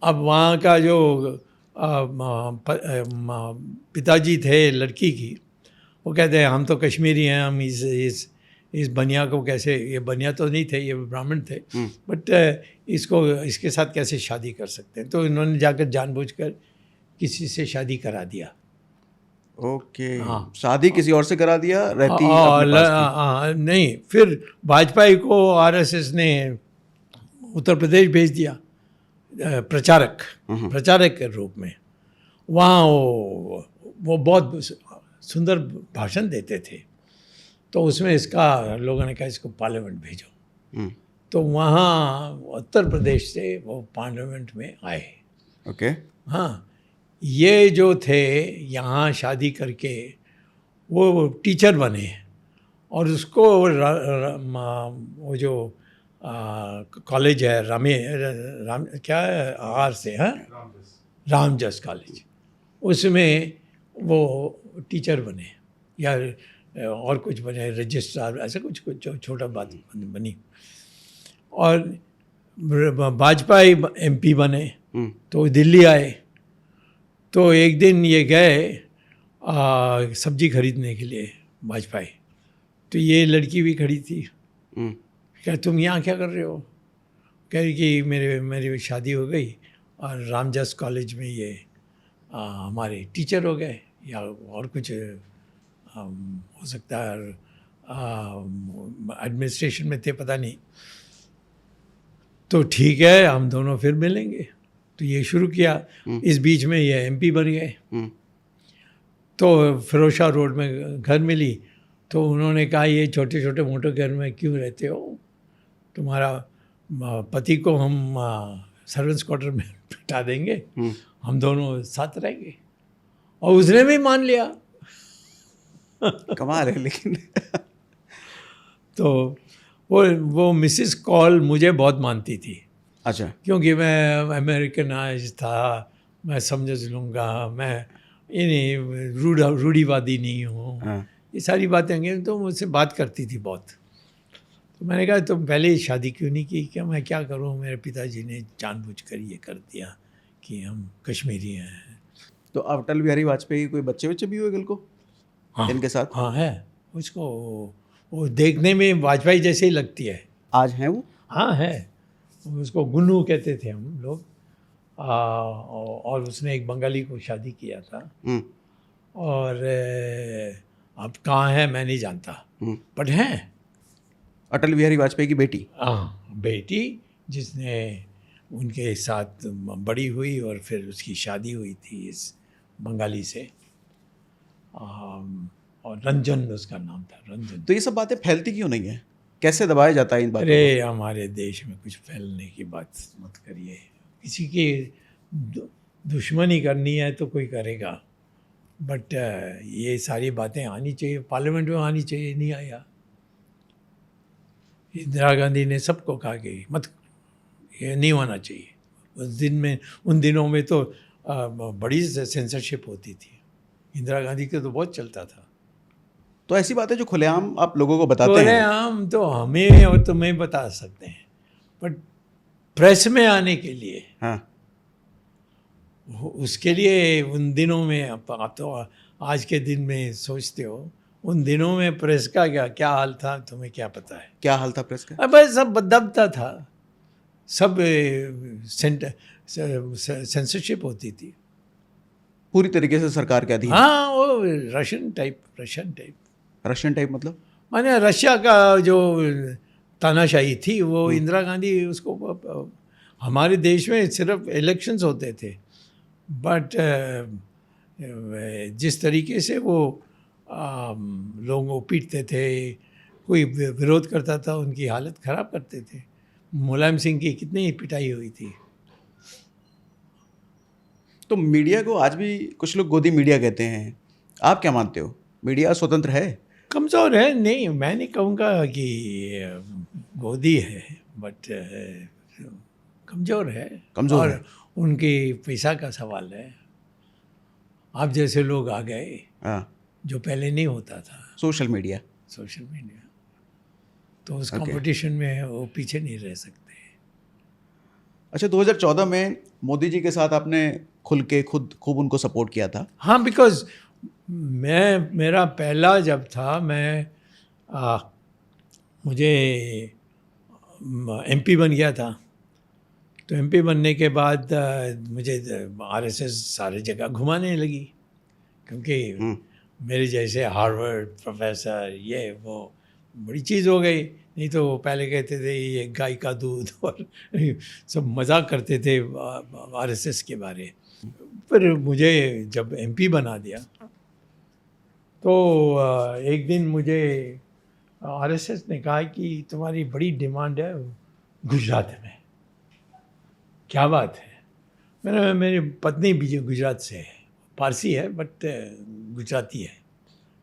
अब वहाँ का जो पिताजी थे लड़की की, वो कहते हैं हम तो कश्मीरी हैं, हम इस बनिया को कैसे, ये बनिया तो नहीं थे, ये ब्राह्मण थे, बट इसके साथ कैसे शादी कर सकते हैं। तो इन्होंने जाकर जानबूझकर किसी से शादी करा दिया। ओके। हाँ, शादी किसी और से करा दिया, रहती नहीं, फिर वाजपेयी को आरएसएस ने उत्तर प्रदेश भेज दिया प्रचारक के रूप में। वहाँ वो बहुत सुंदर भाषण देते थे। तो उसमें लोगों ने कहा इसको पार्लियामेंट भेजो। तो वहाँ उत्तर प्रदेश से वो पार्लियामेंट में आए। ओके। हाँ, ये जो थे यहाँ शादी करके वो टीचर बने, और उसको वो जो कॉलेज है क्या है आर से, हाँ, रामजस कॉलेज, उसमें वो टीचर बने या और कुछ बने, रजिस्ट्रार, ऐसा कुछ छोटा बात बनी। और वाजपेयी एमपी बने तो दिल्ली आए। तो एक दिन ये गए सब्जी खरीदने के लिए वाजपेयी, तो ये लड़की भी खड़ी थी। क्या तुम यहाँ क्या कर रहे हो? कह रही कि मेरी शादी हो गई और रामजस कॉलेज में ये हमारे टीचर हो गए, या और कुछ हो सकता है, एडमिनिस्ट्रेशन में थे, पता नहीं। तो ठीक है, हम दोनों फिर मिलेंगे। तो ये शुरू किया। इस बीच में ये MP बन गए। तो फिरोज शाह रोड में घर मिली, तो उन्होंने कहा ये छोटे छोटे मोटे घर में क्यों रहते हो, तुम्हारा पति को हम सर्वेंट्स क्वार्टर में बिठा देंगे, हम दोनों साथ रहेंगे। और उसने भी मान लिया। कमाल है लेकिन। तो वो मिसिस कॉल मुझे बहुत मानती थी। अच्छा। क्योंकि मैं अमेरिकनाइज था, मैं समझ लूँगा, मैं ये रूढ़िवादी नहीं हूँ, हाँ। ये सारी बातें हैं, तो मुझसे बात करती थी बहुत। तो मैंने कहा तुम पहले ही शादी क्यों नहीं की? क्या मैं क्या करूँ, मेरे पिताजी ने जानबूझकर ये कर दिया कि हम कश्मीरी हैं। तो अटल बिहारी वाजपेयी कोई बच्चे भी हुए कल को हाँ इनके साथ? हाँ है। उसको वो देखने में वाजपेयी जैसे ही लगती है। आज हैं वो? हाँ है। उसको गुन्नू कहते थे हम लोग। और उसने एक बंगाली को शादी किया था। और अब कहाँ है मैं नहीं जानता, बट हैं। अटल बिहारी वाजपेयी की बेटी? हाँ, बेटी जिसने उनके साथ बड़ी हुई और फिर उसकी शादी हुई थी इस बंगाली से। और रंजन उसका नाम था, रंजन। तो ये सब बातें फैलती क्यों नहीं है? कैसे दबाया जाता है इन बातों अरे हमारे देश में कुछ फैलने की बात मत करिए। किसी की दुश्मनी करनी है तो कोई करेगा, बट ये सारी बातें आनी चाहिए, पार्लियामेंट में आनी चाहिए, नहीं आया। इंदिरा गांधी ने सबको कहा कि मत, ये नहीं होना चाहिए। उन दिनों में तो बड़ी सेंसरशिप होती थी। इंदिरा गांधी के तो बहुत चलता था। तो ऐसी बातें जो खुलेआम आप लोगों को बताते हैं। हम तो हमें और तुम्हें बता सकते हैं, बट प्रेस में आने के लिए, हाँ। उसके लिए उन दिनों में, आप तो आज के दिन में सोचते हो, उन दिनों में प्रेस का क्या हाल था तुम्हें क्या पता है? क्या हाल था प्रेस का? अब सब दबता था, सब सेंसरशिप होती थी पूरी तरीके से सरकार के अधीन। हाँ, वो रशियन टाइप। रशियन टाइप मतलब? माने रशिया का जो तानाशाही थी वो इंदिरा गांधी उसको, हमारे देश में सिर्फ इलेक्शंस होते थे, बट जिस तरीके से वो लोगों को पीटते थे, कोई विरोध करता था उनकी हालत ख़राब करते थे। मुलायम सिंह की कितनी पिटाई हुई थी। तो मीडिया को आज भी कुछ लोग गोदी मीडिया कहते हैं, आप क्या मानते हो? मीडिया स्वतंत्र है? कमज़ोर है? नहीं, मैं नहीं कहूँगा कि गोदी है, बट कमज़ोर है। कमज़ोर और है। उनकी पैसा का सवाल है। आप जैसे लोग आ गए, हाँ। जो पहले नहीं होता था, सोशल मीडिया। तो उस Okay. कंपटीशन में वो पीछे नहीं रह सकते। अच्छा, 2014 में मोदी जी के साथ आपने खुल के खूब उनको सपोर्ट किया था। हाँ, बिकॉज मेरा पहला जब था, मुझे MP बन गया था। तो MP बनने के बाद मुझे RSS सारे जगह घुमाने लगी, क्योंकि मेरे जैसे हार्वर्ड प्रोफेसर ये वो बड़ी चीज़ हो गई। नहीं तो पहले कहते थे ये गाय का दूध और सब मजाक करते थे RSS के बारे। फिर मुझे जब MP बना दिया तो एक दिन मुझे RSS ने कहा कि तुम्हारी बड़ी डिमांड है गुजरात में। क्या बात है? मेरी पत्नी भी गुजरात से है, पारसी है बट गुजराती है,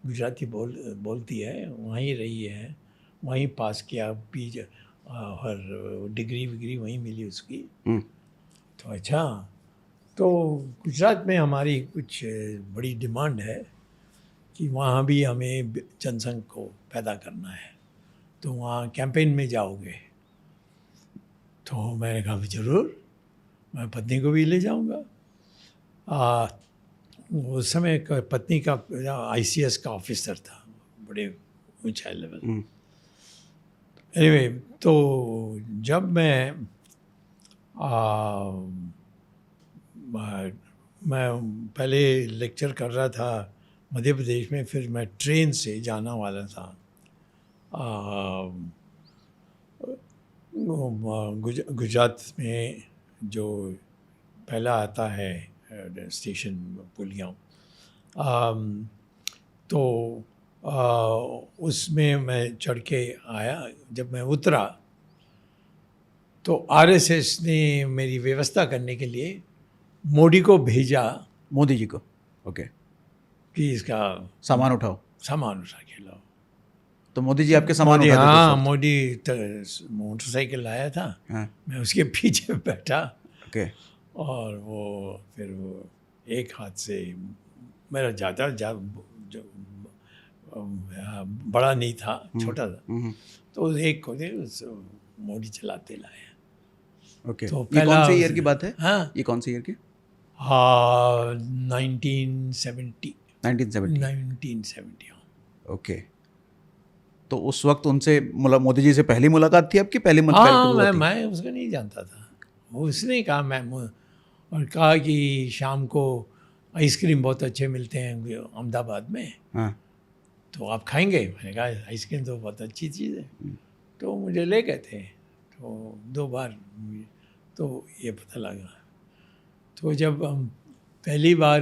गुजराती बोलती है, वहीं रही है, वहीं पास किया, और डिग्री वहीं मिली उसकी। तो अच्छा, तो गुजरात में हमारी कुछ बड़ी डिमांड है कि वहाँ भी हमें जनसंघ को पैदा करना है, तो वहाँ कैंपेन में जाओगे? तो मैंने कहा ज़रूर, मैं पत्नी को भी ले जाऊँगा। उस समय पत्नी का ICS का ऑफिसर था, बड़े ऊंचा लेवल। एनीवे, तो जब मैं पहले लेक्चर कर रहा था मध्य प्रदेश में, फिर मैं ट्रेन से जाना वाला था गुजरात में जो पहला आता है स्टेशन पुलिया। तो उसमें मैं चढ़ के आया। जब मैं उतरा तो आरएसएस ने मेरी व्यवस्था करने के लिए मोदी को भेजा मोदी जी को, ओके, कि इसका सामान उठाओ। सामान उठा के लाओ। तो मोदी जी आपके सामान मोदी, उठाते थे उस हाँ, वक्त? मोदी मोटरसाइकिल लाया था, हाँ, मैं उसके पीछे बैठा ओके, और वो फिर वो एक हाथ से मेरा ज़्यादा जो बड़ा नहीं था, छोटा था, तो एक को दे मोदी चलाते लाया। ओके। तो ये कौन से ईयर उसने- की बात है? हाँ, ये कौन से ईयर की? 1970 1970। 1970। ओके। तो उस वक्त उनसे मोदी जी से पहली मुलाकात थी आपकी? पहली हाँ, मुलाकात थी? मैं उसको नहीं जानता था। उसने कहा और कहा कि शाम को आइसक्रीम बहुत अच्छे मिलते हैं अहमदाबाद में, हाँ, तो आप खाएंगे? मैंने कहा आइसक्रीम तो बहुत अच्छी चीज़ है। तो मुझे ले गए थे, तो 2 बार तो ये पता लगा। तो जब हम पहली बार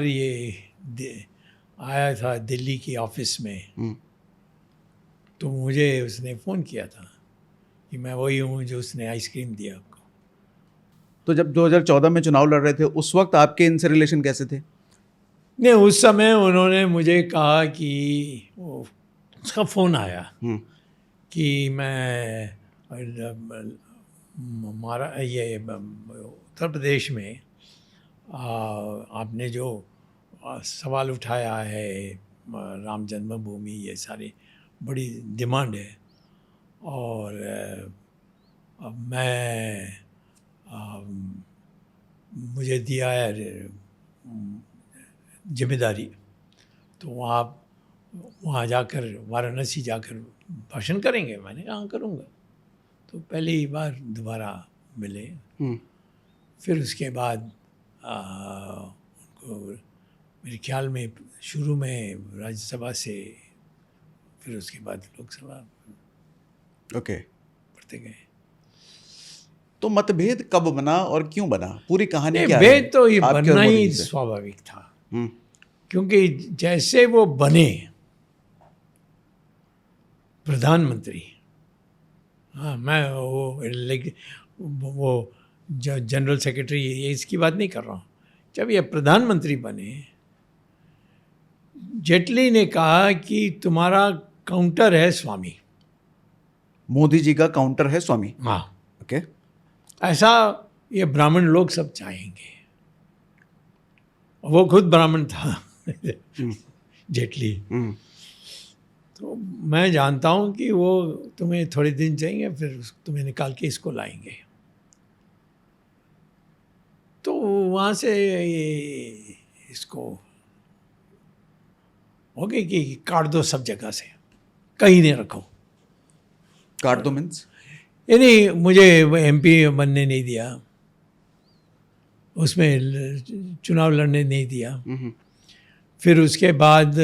आया था दिल्ली की ऑफिस में, तो मुझे उसने फ़ोन किया था कि मैं वही हूँ जो उसने आइसक्रीम दिया आपको। तो जब 2014 में चुनाव लड़ रहे थे उस वक्त आपके इनसे रिलेशन कैसे थे? नहीं, उस समय उन्होंने मुझे कहा कि उसका फ़ोन आया कि मैं हमारा ये उत्तर प्रदेश में आपने जो सवाल उठाया है राम जन्मभूमि, ये सारी बड़ी डिमांड है, और अब मुझे दिया है जिम्मेदारी, तो वहाँ जाकर वाराणसी जाकर भाषण करेंगे। मैंने कहा हाँ, करूँगा। तो पहली बार दोबारा मिले। फिर उसके बाद उनको मेरे ख्याल में शुरू में राज्यसभा से, फिर उसके बाद लोकसभा ओके। पढ़ते गए। तो मतभेद कब बना और क्यों बना? पूरी कहानी नहीं, क्या है भेद तो ये आपके और बनना मोदी ही जी से? स्वाभाविक था, हम्म, क्योंकि जैसे वो बने प्रधानमंत्री, हाँ, मैं वो जनरल सेक्रेटरी, ये इसकी बात नहीं कर रहा हूँ। जब ये प्रधानमंत्री बने, जेटली ने कहा कि तुम्हारा काउंटर है स्वामी। मोदी जी का काउंटर है स्वामी। हाँ, ओके। ऐसा ये ब्राह्मण लोग सब चाहेंगे। वो खुद ब्राह्मण था जेटली। तो मैं जानता हूँ कि वो तुम्हें थोड़े दिन चाहिए, फिर तुम्हें निकाल के इसको लाएंगे। तो वहाँ से इसको हो गई कि काट दो सब जगह से, कहीं नहीं रखो। काट दो मीन्स? यानी मुझे एमपी बनने नहीं दिया, उसमें चुनाव लड़ने नहीं दिया। फिर उसके बाद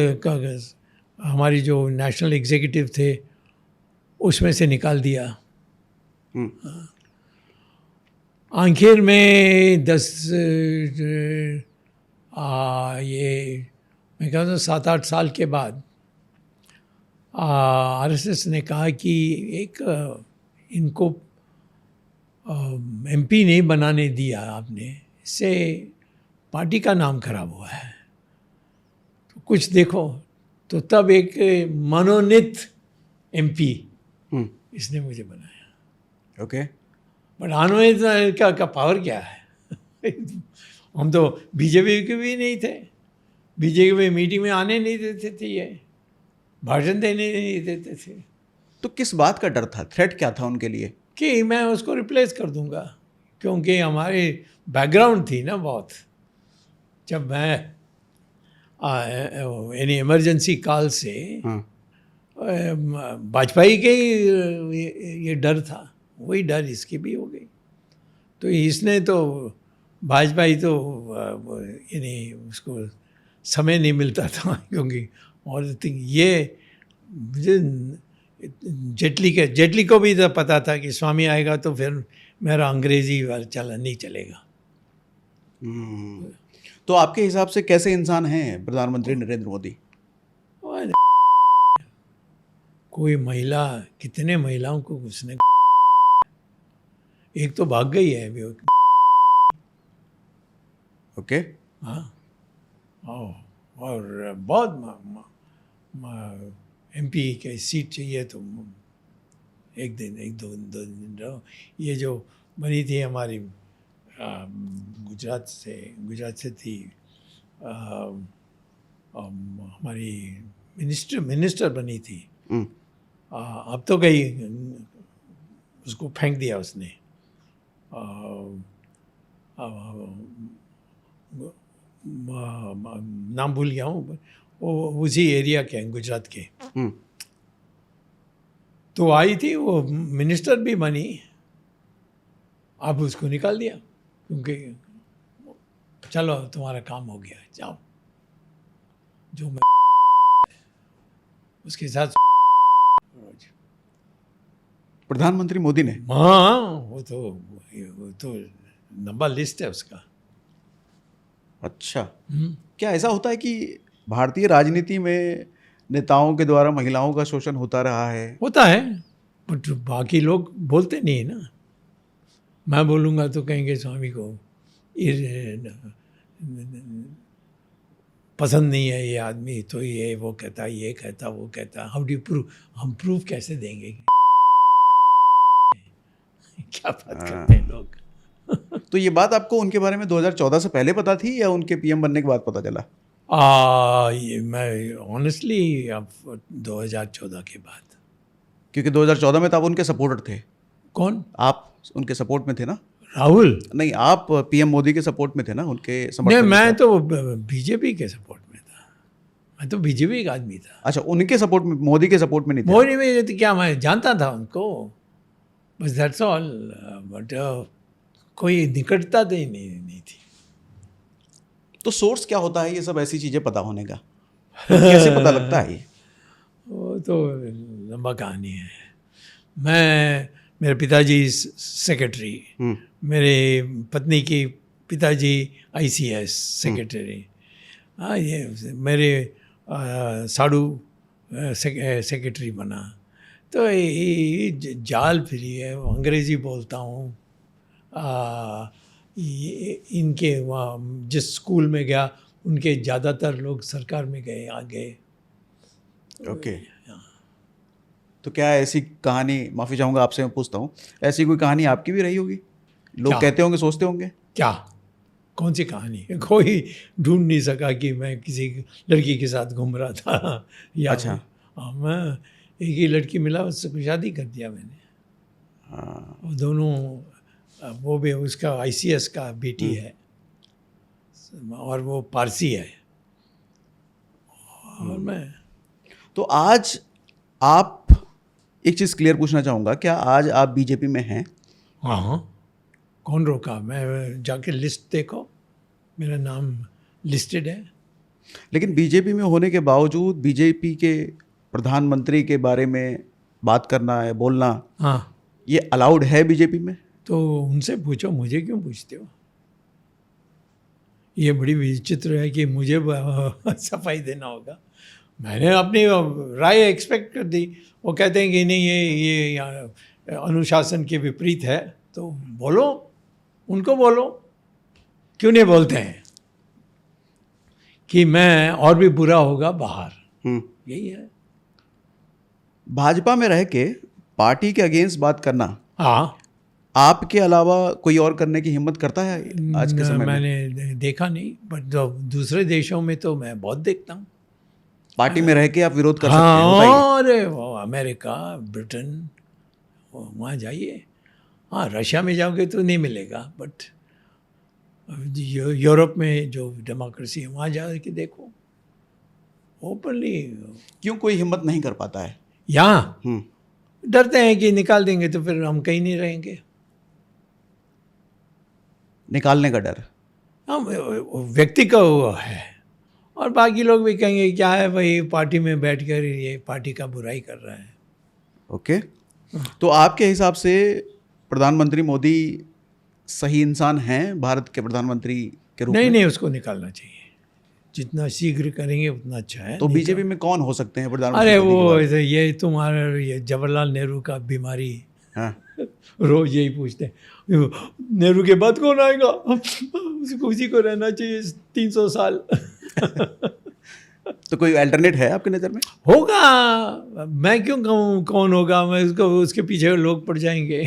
हमारी जो नेशनल एग्जीक्यूटिव थे उसमें से निकाल दिया। आखिर में 10 ये मैं कहता हूँ 7-8 साल के बाद आरएसएस ने कहा कि एक इनको एमपी नहीं बनाने दिया आपने, इससे पार्टी का नाम खराब हुआ है, तो कुछ देखो। तो तब एक मनोनीत एमपी इसने मुझे बनाया। ओके। बट अनुनीत का पावर क्या है हम तो बीजेपी के भी नहीं थे, बीजेपी में मीटिंग में आने नहीं देते थे, ये भाषण देने नहीं देते थे। तो किस बात का डर था? थ्रेट क्या था उनके लिए? कि मैं उसको रिप्लेस कर दूंगा, क्योंकि हमारे बैकग्राउंड थी ना बहुत। जब मैं यानी इमरजेंसी काल से वाजपेयी के ये डर था, वही डर इसकी भी हो गई। तो इसने तो वाजपेयी तो यानी उसको समय नहीं मिलता था, क्योंकि और ये मुझे जेटली को भी तो पता था कि स्वामी आएगा तो फिर मेरा अंग्रेजी वाला चला नहीं चलेगा। तो आपके हिसाब से कैसे इंसान हैं प्रधानमंत्री नरेंद्र मोदी? और कोई महिला, कितने महिलाओं को उसने, एक तो भाग गई है अभी। ओके। हाँ। और बहुत MP के सीट चाहिए तो एक दो दिन रहो। ये जो बनी थी हमारी गुजरात से थी, हमारी मिनिस्टर बनी थी। अब तो गई, उसको फेंक दिया उसने। नाम भूल गया हूँ, वो उसी एरिया के हैं, गुजरात के। तो आई थी, वो मिनिस्टर भी बनी, अब उसको निकाल दिया क्योंकि चलो तुम्हारा काम हो गया, जाओ। जो मैं उसके साथ प्रधानमंत्री मोदी ने? हाँ, वो तो लंबा लिस्ट है उसका। अच्छा। क्या ऐसा होता है कि भारतीय राजनीति में नेताओं के द्वारा महिलाओं का शोषण होता रहा है? होता है, बट बाकी लोग बोलते नहीं है ना। मैं बोलूँगा तो कहेंगे स्वामी को ये पसंद नहीं है ये आदमी, तो ये वो कहता, ये कहता, वो कहता। How do prove? हम प्रूव कैसे देंगे? क्या बात करते हैं लोग। तो ये बात आपको उनके बारे में 2014 से पहले पता थी या उनके PM बनने के बाद पता चला? ये मैं ऑनेस्टली अब 2014 के बाद। क्योंकि 2014 में तो आप उनके सपोर्टर थे। कौन? आप उनके सपोर्ट में थे ना? राहुल? नहीं, आप PM मोदी के सपोर्ट में थे ना, उनके नहीं, समर्थन में मैं थे। तो बीजेपी के सपोर्ट में था। मैं तो बीजेपी का आदमी था। अच्छा, उनके सपोर्ट में, मोदी के सपोर्ट में नहीं थे? मोदी में तो क्या, मैं जानता था उनको, बस दैट्स ऑल। बट कोई निकटता तो नहीं थी। तो सोर्स क्या होता है ये सब ऐसी चीजें पता होने का? कैसे पता लगता है ये? वो तो लंबा कहानी है। मेरे पिताजी सेक्रेटरी, मेरे पत्नी की पिताजी ICS सेक्रेटरी। हाँ, ये मेरे साड़ू सेक्रेटरी बना। तो ये जाल फिरी है। अंग्रेज़ी बोलता हूँ। इनके वहाँ जिस स्कूल में गया, उनके ज़्यादातर लोग सरकार में गए, आ गए। ओके। तो क्या ऐसी कहानी, माफ़ी चाहूँगा आपसे, मैं पूछता हूँ, ऐसी कोई कहानी आपकी भी रही होगी? लोग क्या? कहते होंगे, सोचते होंगे? क्या? कौन सी कहानी? कोई ढूंढ नहीं सका कि मैं किसी लड़की के साथ घूम रहा था या अच्छा। मैं एक ही लड़की मिला, उससे शादी कर दिया मैंने। हाँ। वो दोनों, वो भी उसका ICS का बेटी है और वो पारसी है और मैं। तो आज आप, एक चीज़ क्लियर पूछना चाहूँगा, क्या आज आप बीजेपी में हैं? हाँ, कौन रोका? मैं जाके लिस्ट देखो, मेरा नाम लिस्टेड है। लेकिन बीजेपी में होने के बावजूद बीजेपी के प्रधानमंत्री के बारे में बात करना है, बोलना, हाँ, ये अलाउड है बीजेपी में? तो उनसे पूछो, मुझे क्यों पूछते हो? ये बड़ी विचित्र है कि मुझे सफाई देना होगा। मैंने अपनी राय एक्सपेक्ट कर दी। वो कहते हैं कि नहीं, ये अनुशासन के विपरीत है, तो बोलो, उनको बोलो। क्यों नहीं बोलते हैं कि मैं और भी बुरा होगा बाहर? यही है। भाजपा में रह के पार्टी के अगेंस्ट बात करना, हाँ, आपके अलावा कोई और करने की हिम्मत करता है आज के समय में? मैंने देखा नहीं, बट दूसरे देशों में तो मैं बहुत देखता हूँ। पार्टी में रह के आप विरोध कर सकते हैं, हाँ, बताइए। अरे वो अमेरिका, ब्रिटेन, वहाँ जाइए। हाँ, रशिया में जाओगे तो नहीं मिलेगा, बट यूरोप में जो डेमोक्रेसी है वहाँ जा के देखो ओपनली। क्यों कोई हिम्मत नहीं कर पाता है? यहाँ डरते हैं कि निकाल देंगे तो फिर हम कहीं नहीं रहेंगे। निकालने का डर? हम व्यक्ति का वो है, और बाकी लोग भी कहेंगे क्या है भाई, पार्टी में बैठकर ये पार्टी का बुराई कर रहा है। ओके। तो आपके हिसाब से प्रधानमंत्री मोदी सही इंसान हैं भारत के प्रधानमंत्री के रूप नहीं में? नहीं, उसको निकालना चाहिए, जितना शीघ्र करेंगे उतना अच्छा है। तो नहीं बीजेपी में कौन हो सकते हैं प्रधानमंत्री अरे मोदी के वो बाद? ये तुम्हारा ये जवाहरलाल नेहरू का बीमारी, हाँ, रोज यही पूछते हैं, नेहरू के बाद कौन आएगा, उसको उसी को रहना चाहिए 300 साल। तो कोई अल्टरनेट है आपकी नज़र में? होगा, मैं क्यों कहूँ कौन होगा, मैं उसको, उसके पीछे लोग पड़ जाएंगे।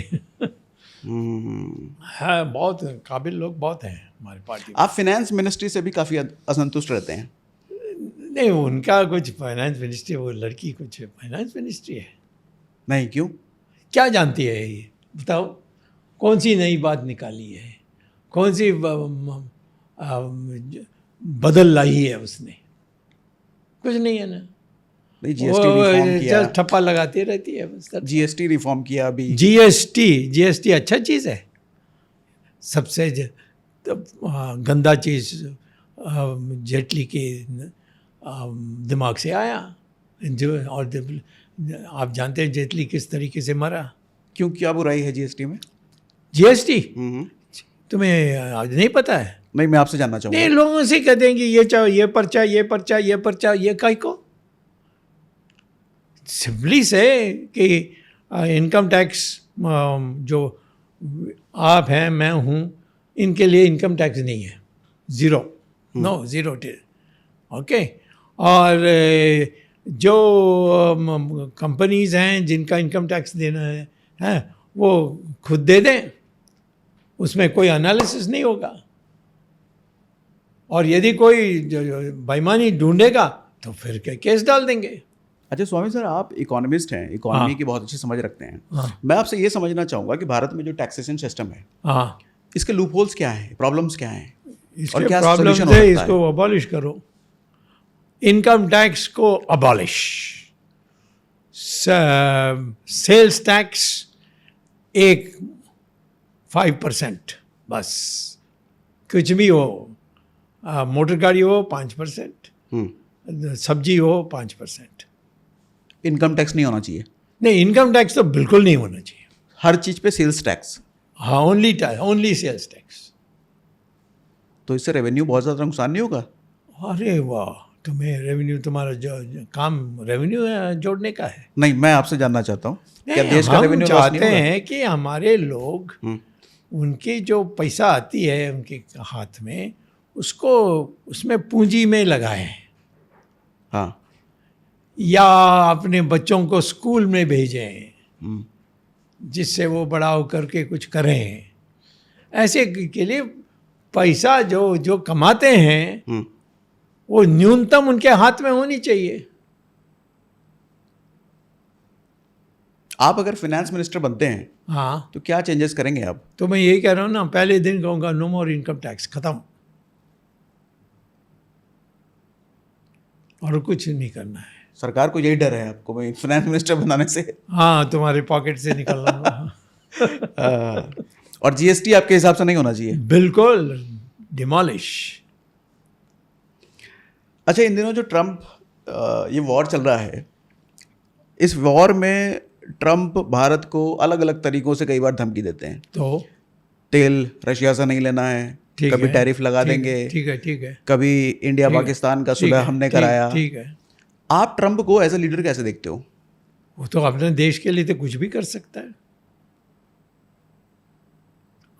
है, बहुत काबिल लोग बहुत हैं हमारी पार्टी में। आप फिनेंस मिनिस्ट्री से भी काफ़ी असंतुष्ट रहते हैं। नहीं, उनका कुछ फाइनेंस मिनिस्ट्री, वो लड़की कुछ फाइनेंस मिनिस्ट्री है, नहीं, क्यों? क्या जानती है ये, बताओ, कौन सी नई बात निकाली है, कौन सी बदल लाई है उसने, कुछ नहीं है ना। नहीं, जीएसटी रिफॉर्म किया, जस्ट ठप्पा लगाती रहती है बस। जीएसटी रिफॉर्म किया अभी। जीएसटी अच्छा चीज़ है, सबसे गंदा चीज़ जेटली के दिमाग से आया जो, और आप जानते हैं जेटली किस तरीके से मरा। क्यों, क्या बुराई है जीएसटी में? जीएसटी तुम्हें आज नहीं पता है? नहीं, मैं आपसे जानना चाहूँगा। नहीं, लोगों से कहते हैं कि ये चाहो, ये पर्चा, ये पर्चा, ये पर्चा, ये काहे को, सिंपली से कि इनकम टैक्स जो आप हैं, मैं हूँ, इनके लिए इनकम टैक्स नहीं है, ज़ीरो, नो ज़ीरो, ओके। और जो कंपनीज़ हैं जिनका इनकम टैक्स देना है वो खुद दे दें, उसमें कोई एनालिसिस नहीं होगा। और यदि कोई बेईमानी ढूंढेगा तो फिर केस डाल देंगे। अच्छा स्वामी सर, आप इकोनॉमिस्ट हैं, इकोनॉमी हाँ। की बहुत अच्छी समझ रखते हैं। हाँ। मैं आपसे ये समझना चाहूँगा कि भारत में जो टैक्सेशन सिस्टम है, हाँ, इसके लूप होल्स क्या हैं, प्रॉब्लम्स क्या हैं, इसके और क्या प्रॉब्लम solution हो है, सकता इसको अबॉलिश करो, इनकम टैक्स को अबॉलिश, सेल्स टैक्स एक 5% बस, कुछ भी हो, मोटर गाड़ी हो 5%, सब्जी हो 5%। इनकम टैक्स नहीं होना चाहिए? नहीं, इनकम टैक्स तो बिल्कुल नहीं होना चाहिए। हर चीज़ पे सेल्स टैक्स? हाँ, ओनली सेल्स टैक्स। तो इससे रेवेन्यू बहुत ज़्यादा नुकसान नहीं होगा? अरे वाह, तुम्हें रेवेन्यू, तुम्हारा जो काम रेवेन्यू जोड़ने का है। नहीं, मैं आपसे जानना चाहता हूँ, क्या नहीं, देश का हम रेवेन्यू लॉस नहीं चाहते होगा? हैं कि हमारे लोग, उनकी जो पैसा आती है उनके हाथ में, उसको उसमें पूंजी में लगाएं, हाँ। या अपने बच्चों को स्कूल में भेजें, जिससे वो बड़ा होकर के कुछ करें। ऐसे के लिए पैसा जो कमाते हैं वो न्यूनतम उनके हाथ में होनी चाहिए। आप अगर फाइनेंस मिनिस्टर बनते हैं हाँ, तो क्या चेंजेस करेंगे आप? तो मैं यही कह रहा हूँ ना, पहले दिन कहूँगा नो मोर इनकम टैक्स, खत्म, और कुछ नहीं करना है। सरकार को यही डर है आपको मैं फाइनेंस मिनिस्टर बनाने से? हाँ, तुम्हारे पॉकेट से निकलना। और जीएसटी आपके हिसाब से नहीं होना चाहिए? बिल्कुल डिमोलिश। अच्छा, इन दिनों जो ट्रम्प ये वॉर चल रहा है, इस वॉर में ट्रम्प भारत को अलग अलग तरीकों से कई बार धमकी देते हैं। तो तेल रशिया से नहीं लेना है, कभी टैरिफ लगा देंगे, ठीक है, कभी इंडिया पाकिस्तान का सुलह हमने कराया। ठीक है। आप ट्रम्प को एज ए लीडर कैसे देखते हो? वो तो अपने देश के लिए तो कुछ भी कर सकता है।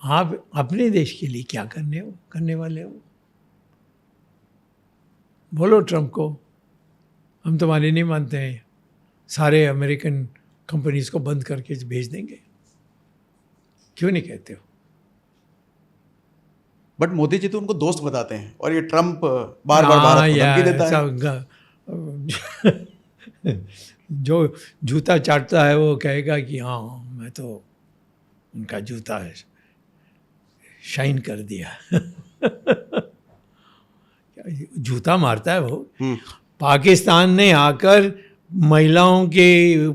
आप अपने देश के लिए क्या करने वाले हो? बोलो ट्रम्प को, हम तुम्हारी नहीं मानते हैं, सारे अमेरिकन कंपनीज को बंद करके भेज देंगे। क्यों नहीं कहते हो? बट मोदी जी तो उनको दोस्त बताते हैं, और ये ट्रम्प बार बार भारत को धमकी देता है। जो जूता चाटता है वो कहेगा कि हाँ, मैं तो उनका जूता है शाइन कर दिया। जूता मारता है वो। पाकिस्तान ने आकर महिलाओं के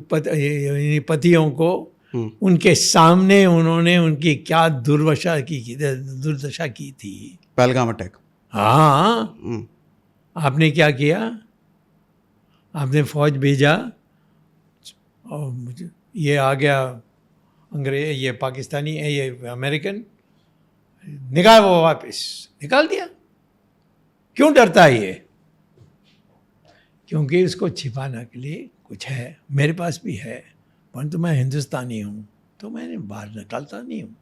पतियों को उनके सामने उन्होंने उनकी क्या दुर्दशा की थी। पहलगाम अटैक। हाँ, आपने क्या किया? आपने फौज भेजा और ये आ गया अंग्रेज, ये पाकिस्तानी, ये अमेरिकन, निकाल, वो वापस निकाल दिया। क्यों डरता है ये? क्योंकि इसको छिपाने के लिए कुछ है, मेरे पास भी है, परंतु मैं हिंदुस्तानी हूँ तो मैंने बाहर निकालता नहीं हूँ।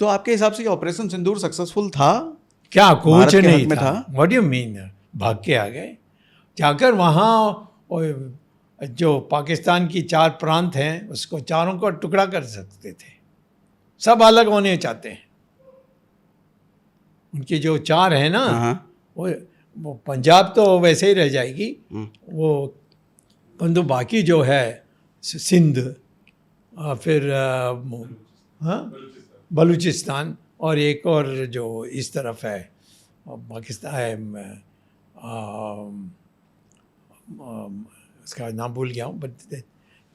तो आपके हिसाब से ये ऑपरेशन सिंदूर सक्सेसफुल था? क्या भारत कुछ के नहीं हक में था? What you mean? भाग के आ गए। जाकर वहाँ जो पाकिस्तान की 4 प्रांत हैं उसको चारों को टुकड़ा कर सकते थे। सब अलग होने चाहते हैं। उनकी जो 4 है ना, हाँ। वो पंजाब तो वैसे ही रह जाएगी, वो परंतु बाकी जो है सिंध, फिर हाँ बलूचिस्तान, और एक और जो इस तरफ है पाकिस्तान है, उसका नाम भूल गया हूँ, बट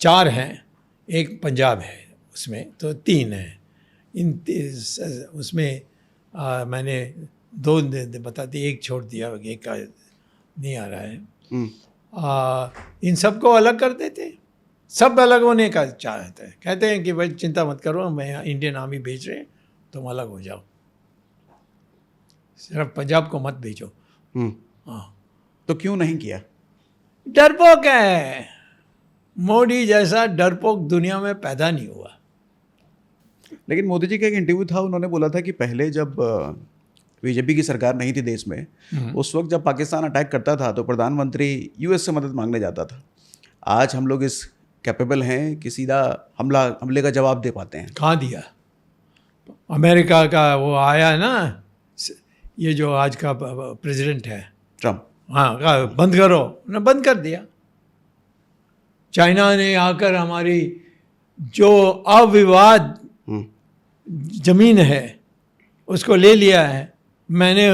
4 हैं, एक पंजाब है उसमें, तो 3 हैं। उसमें मैंने 2 बता दिए, एक छोड़ दिया, एक का नहीं आ रहा है। इन सबको अलग कर देते, सब अलग होने का चाहते हैं। कहते हैं कि भाई चिंता मत करो, मैं इंडियन आर्मी भेज रहे हैं, तुम अलग हो जाओ, सिर्फ पंजाब को मत भेजो। हाँ, तो क्यों नहीं किया? डरपोक है। मोदी जैसा डरपोक दुनिया में पैदा नहीं हुआ। लेकिन मोदी जी का एक इंटरव्यू था, उन्होंने बोला था कि पहले जब बीजेपी की सरकार नहीं थी देश में, उस वक्त जब पाकिस्तान अटैक करता था तो प्रधानमंत्री यूएस से मदद मांगने जाता था। आज हम लोग इस कैपेबल हैं कि सीधा हमले का जवाब दे पाते हैं। कहाँ दिया? अमेरिका का वो आया ना, ये जो आज का प्रेसिडेंट है ट्रम्प, हाँ, कहा बंद करो, ना बंद कर दिया। चाइना ने आकर हमारी जो अविवाद जमीन है उसको ले लिया है। मैंने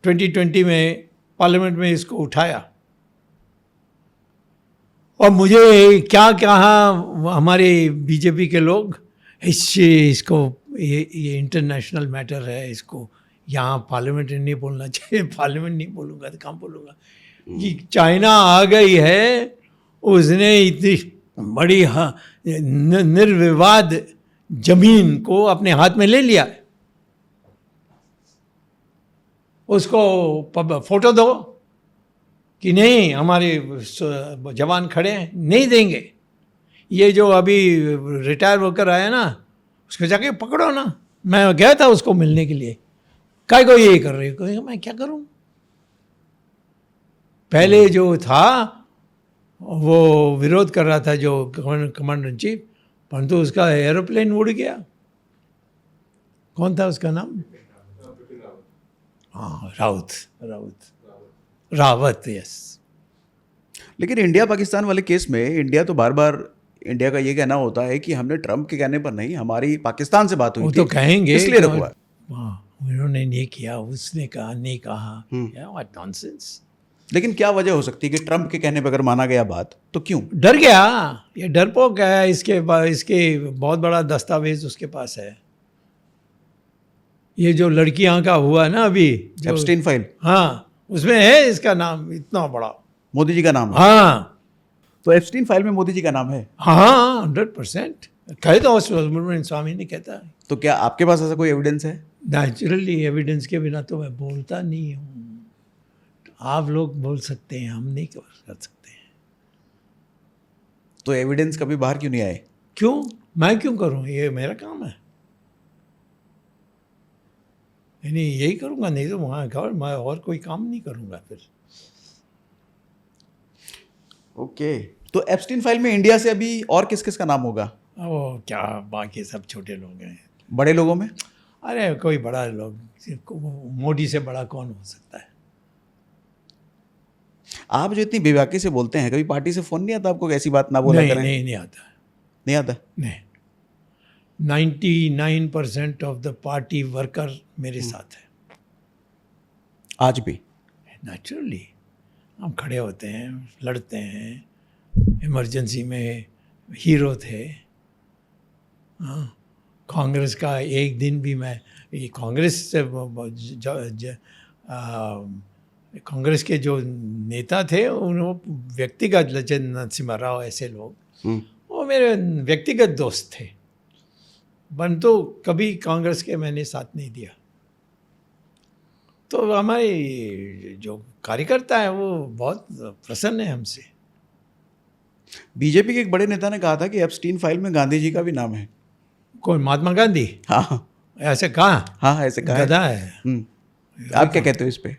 2020 में पार्लियामेंट में इसको उठाया, और मुझे क्या कहा हमारे बीजेपी के लोग, इसको ये इंटरनेशनल मैटर है, इसको यहाँ पार्लियामेंट नहीं बोलना चाहिए। पार्लियामेंट नहीं बोलूँगा तो कहाँ बोलूँगा? ये चाइना आ गई है, उसने इतनी बड़ी निर्विवाद जमीन को अपने हाथ में ले लिया। उसको फोटो दो कि नहीं हमारे जवान खड़े हैं, नहीं देंगे। ये जो अभी रिटायर होकर आया ना, उसको जाके पकड़ो ना। मैं गया था उसको मिलने के लिए, काय को ये कर रही हो? मैं क्या करूं? पहले जो था वो विरोध कर रहा था, जो कमांडर इन चीफ, परंतु उसका एरोप्लेन उड़ गया। कौन था उसका नाम? हाँ, रावत, यस। लेकिन इंडिया पाकिस्तान वाले केस में इंडिया तो बार बार, इंडिया का ये कहना होता है कि हमने ट्रम्प के कहने पर नहीं, हमारी पाकिस्तान से बात हुई वो थी, तो कहेंगे इसलिए रुकवा। उन्होंने नहीं किया, उसने कहा, नहीं कहा, व्हाट नॉनसेंस। लेकिन क्या वजह हो सकती है कि ट्रम्प के कहने पर अगर माना गया बात तो क्यों? डर गया। ये डरपोक है। इसके बहुत बड़ा दस्तावेज उसके पास है। ये जो लड़कियां का हुआ ना अभी, एप्स्टीन फाइल, हाँ, उसमें है इसका नाम, इतना बड़ा मोदी जी का नाम है। हाँ, तो एप्स्टीन फाइल में मोदी जी का नाम है। हाँ, 100% कहे तो सुब्रमण्यम स्वामी ने कहता है। तो क्या आपके पास ऐसा कोई एविडेंस है? नेचुरली एविडेंस के बिना तो मैं बोलता नहीं हूँ। आप लोग बोल सकते हैं, हम नहीं कर सकते हैं। तो एविडेंस कभी बाहर क्यों नहीं आए? क्यों? मैं क्यों करूँ? ये मेरा काम है। नहीं, यही करूँगा, नहीं तो वहाँ मैं और कोई काम नहीं करूँगा फिर। ओके, तो एप्स्टीन फाइल में इंडिया से अभी और किस किस का नाम होगा? ओ क्या, बाकी सब छोटे लोग हैं। बड़े लोगों में? अरे कोई बड़ा लोग, मोदी से बड़ा कौन हो सकता है? आप जो इतनी बेबाकी से बोलते हैं, कभी पार्टी से फोन नहीं आता आपको ऐसी बात ना बोला करें? नहीं आता। नहीं आता? नहीं, 99% ऑफ द पार्टी वर्कर मेरे साथ है आज भी। नेचुरली हम खड़े होते हैं, लड़ते हैं, इमरजेंसी में हीरो थे। हाँ, कांग्रेस का एक दिन भी मैं, ये कांग्रेस से कांग्रेस के जो नेता थे, वो व्यक्तिगत, नरसिम्हा राव ऐसे लोग, वो मेरे व्यक्तिगत दोस्त थे। परंतु कभी कांग्रेस के मैंने साथ नहीं दिया। तो हमारे जो कार्यकर्ता है वो बहुत प्रसन्न है हमसे। बीजेपी के एक बड़े नेता ने कहा था कि एप्स्टीन फाइल में गांधी जी का भी नाम है। कौन, महात्मा गांधी? हाँ ऐसे कहा? हाँ, ऐसे कहा है। गधा है। आप क्या कहते हो इस पे?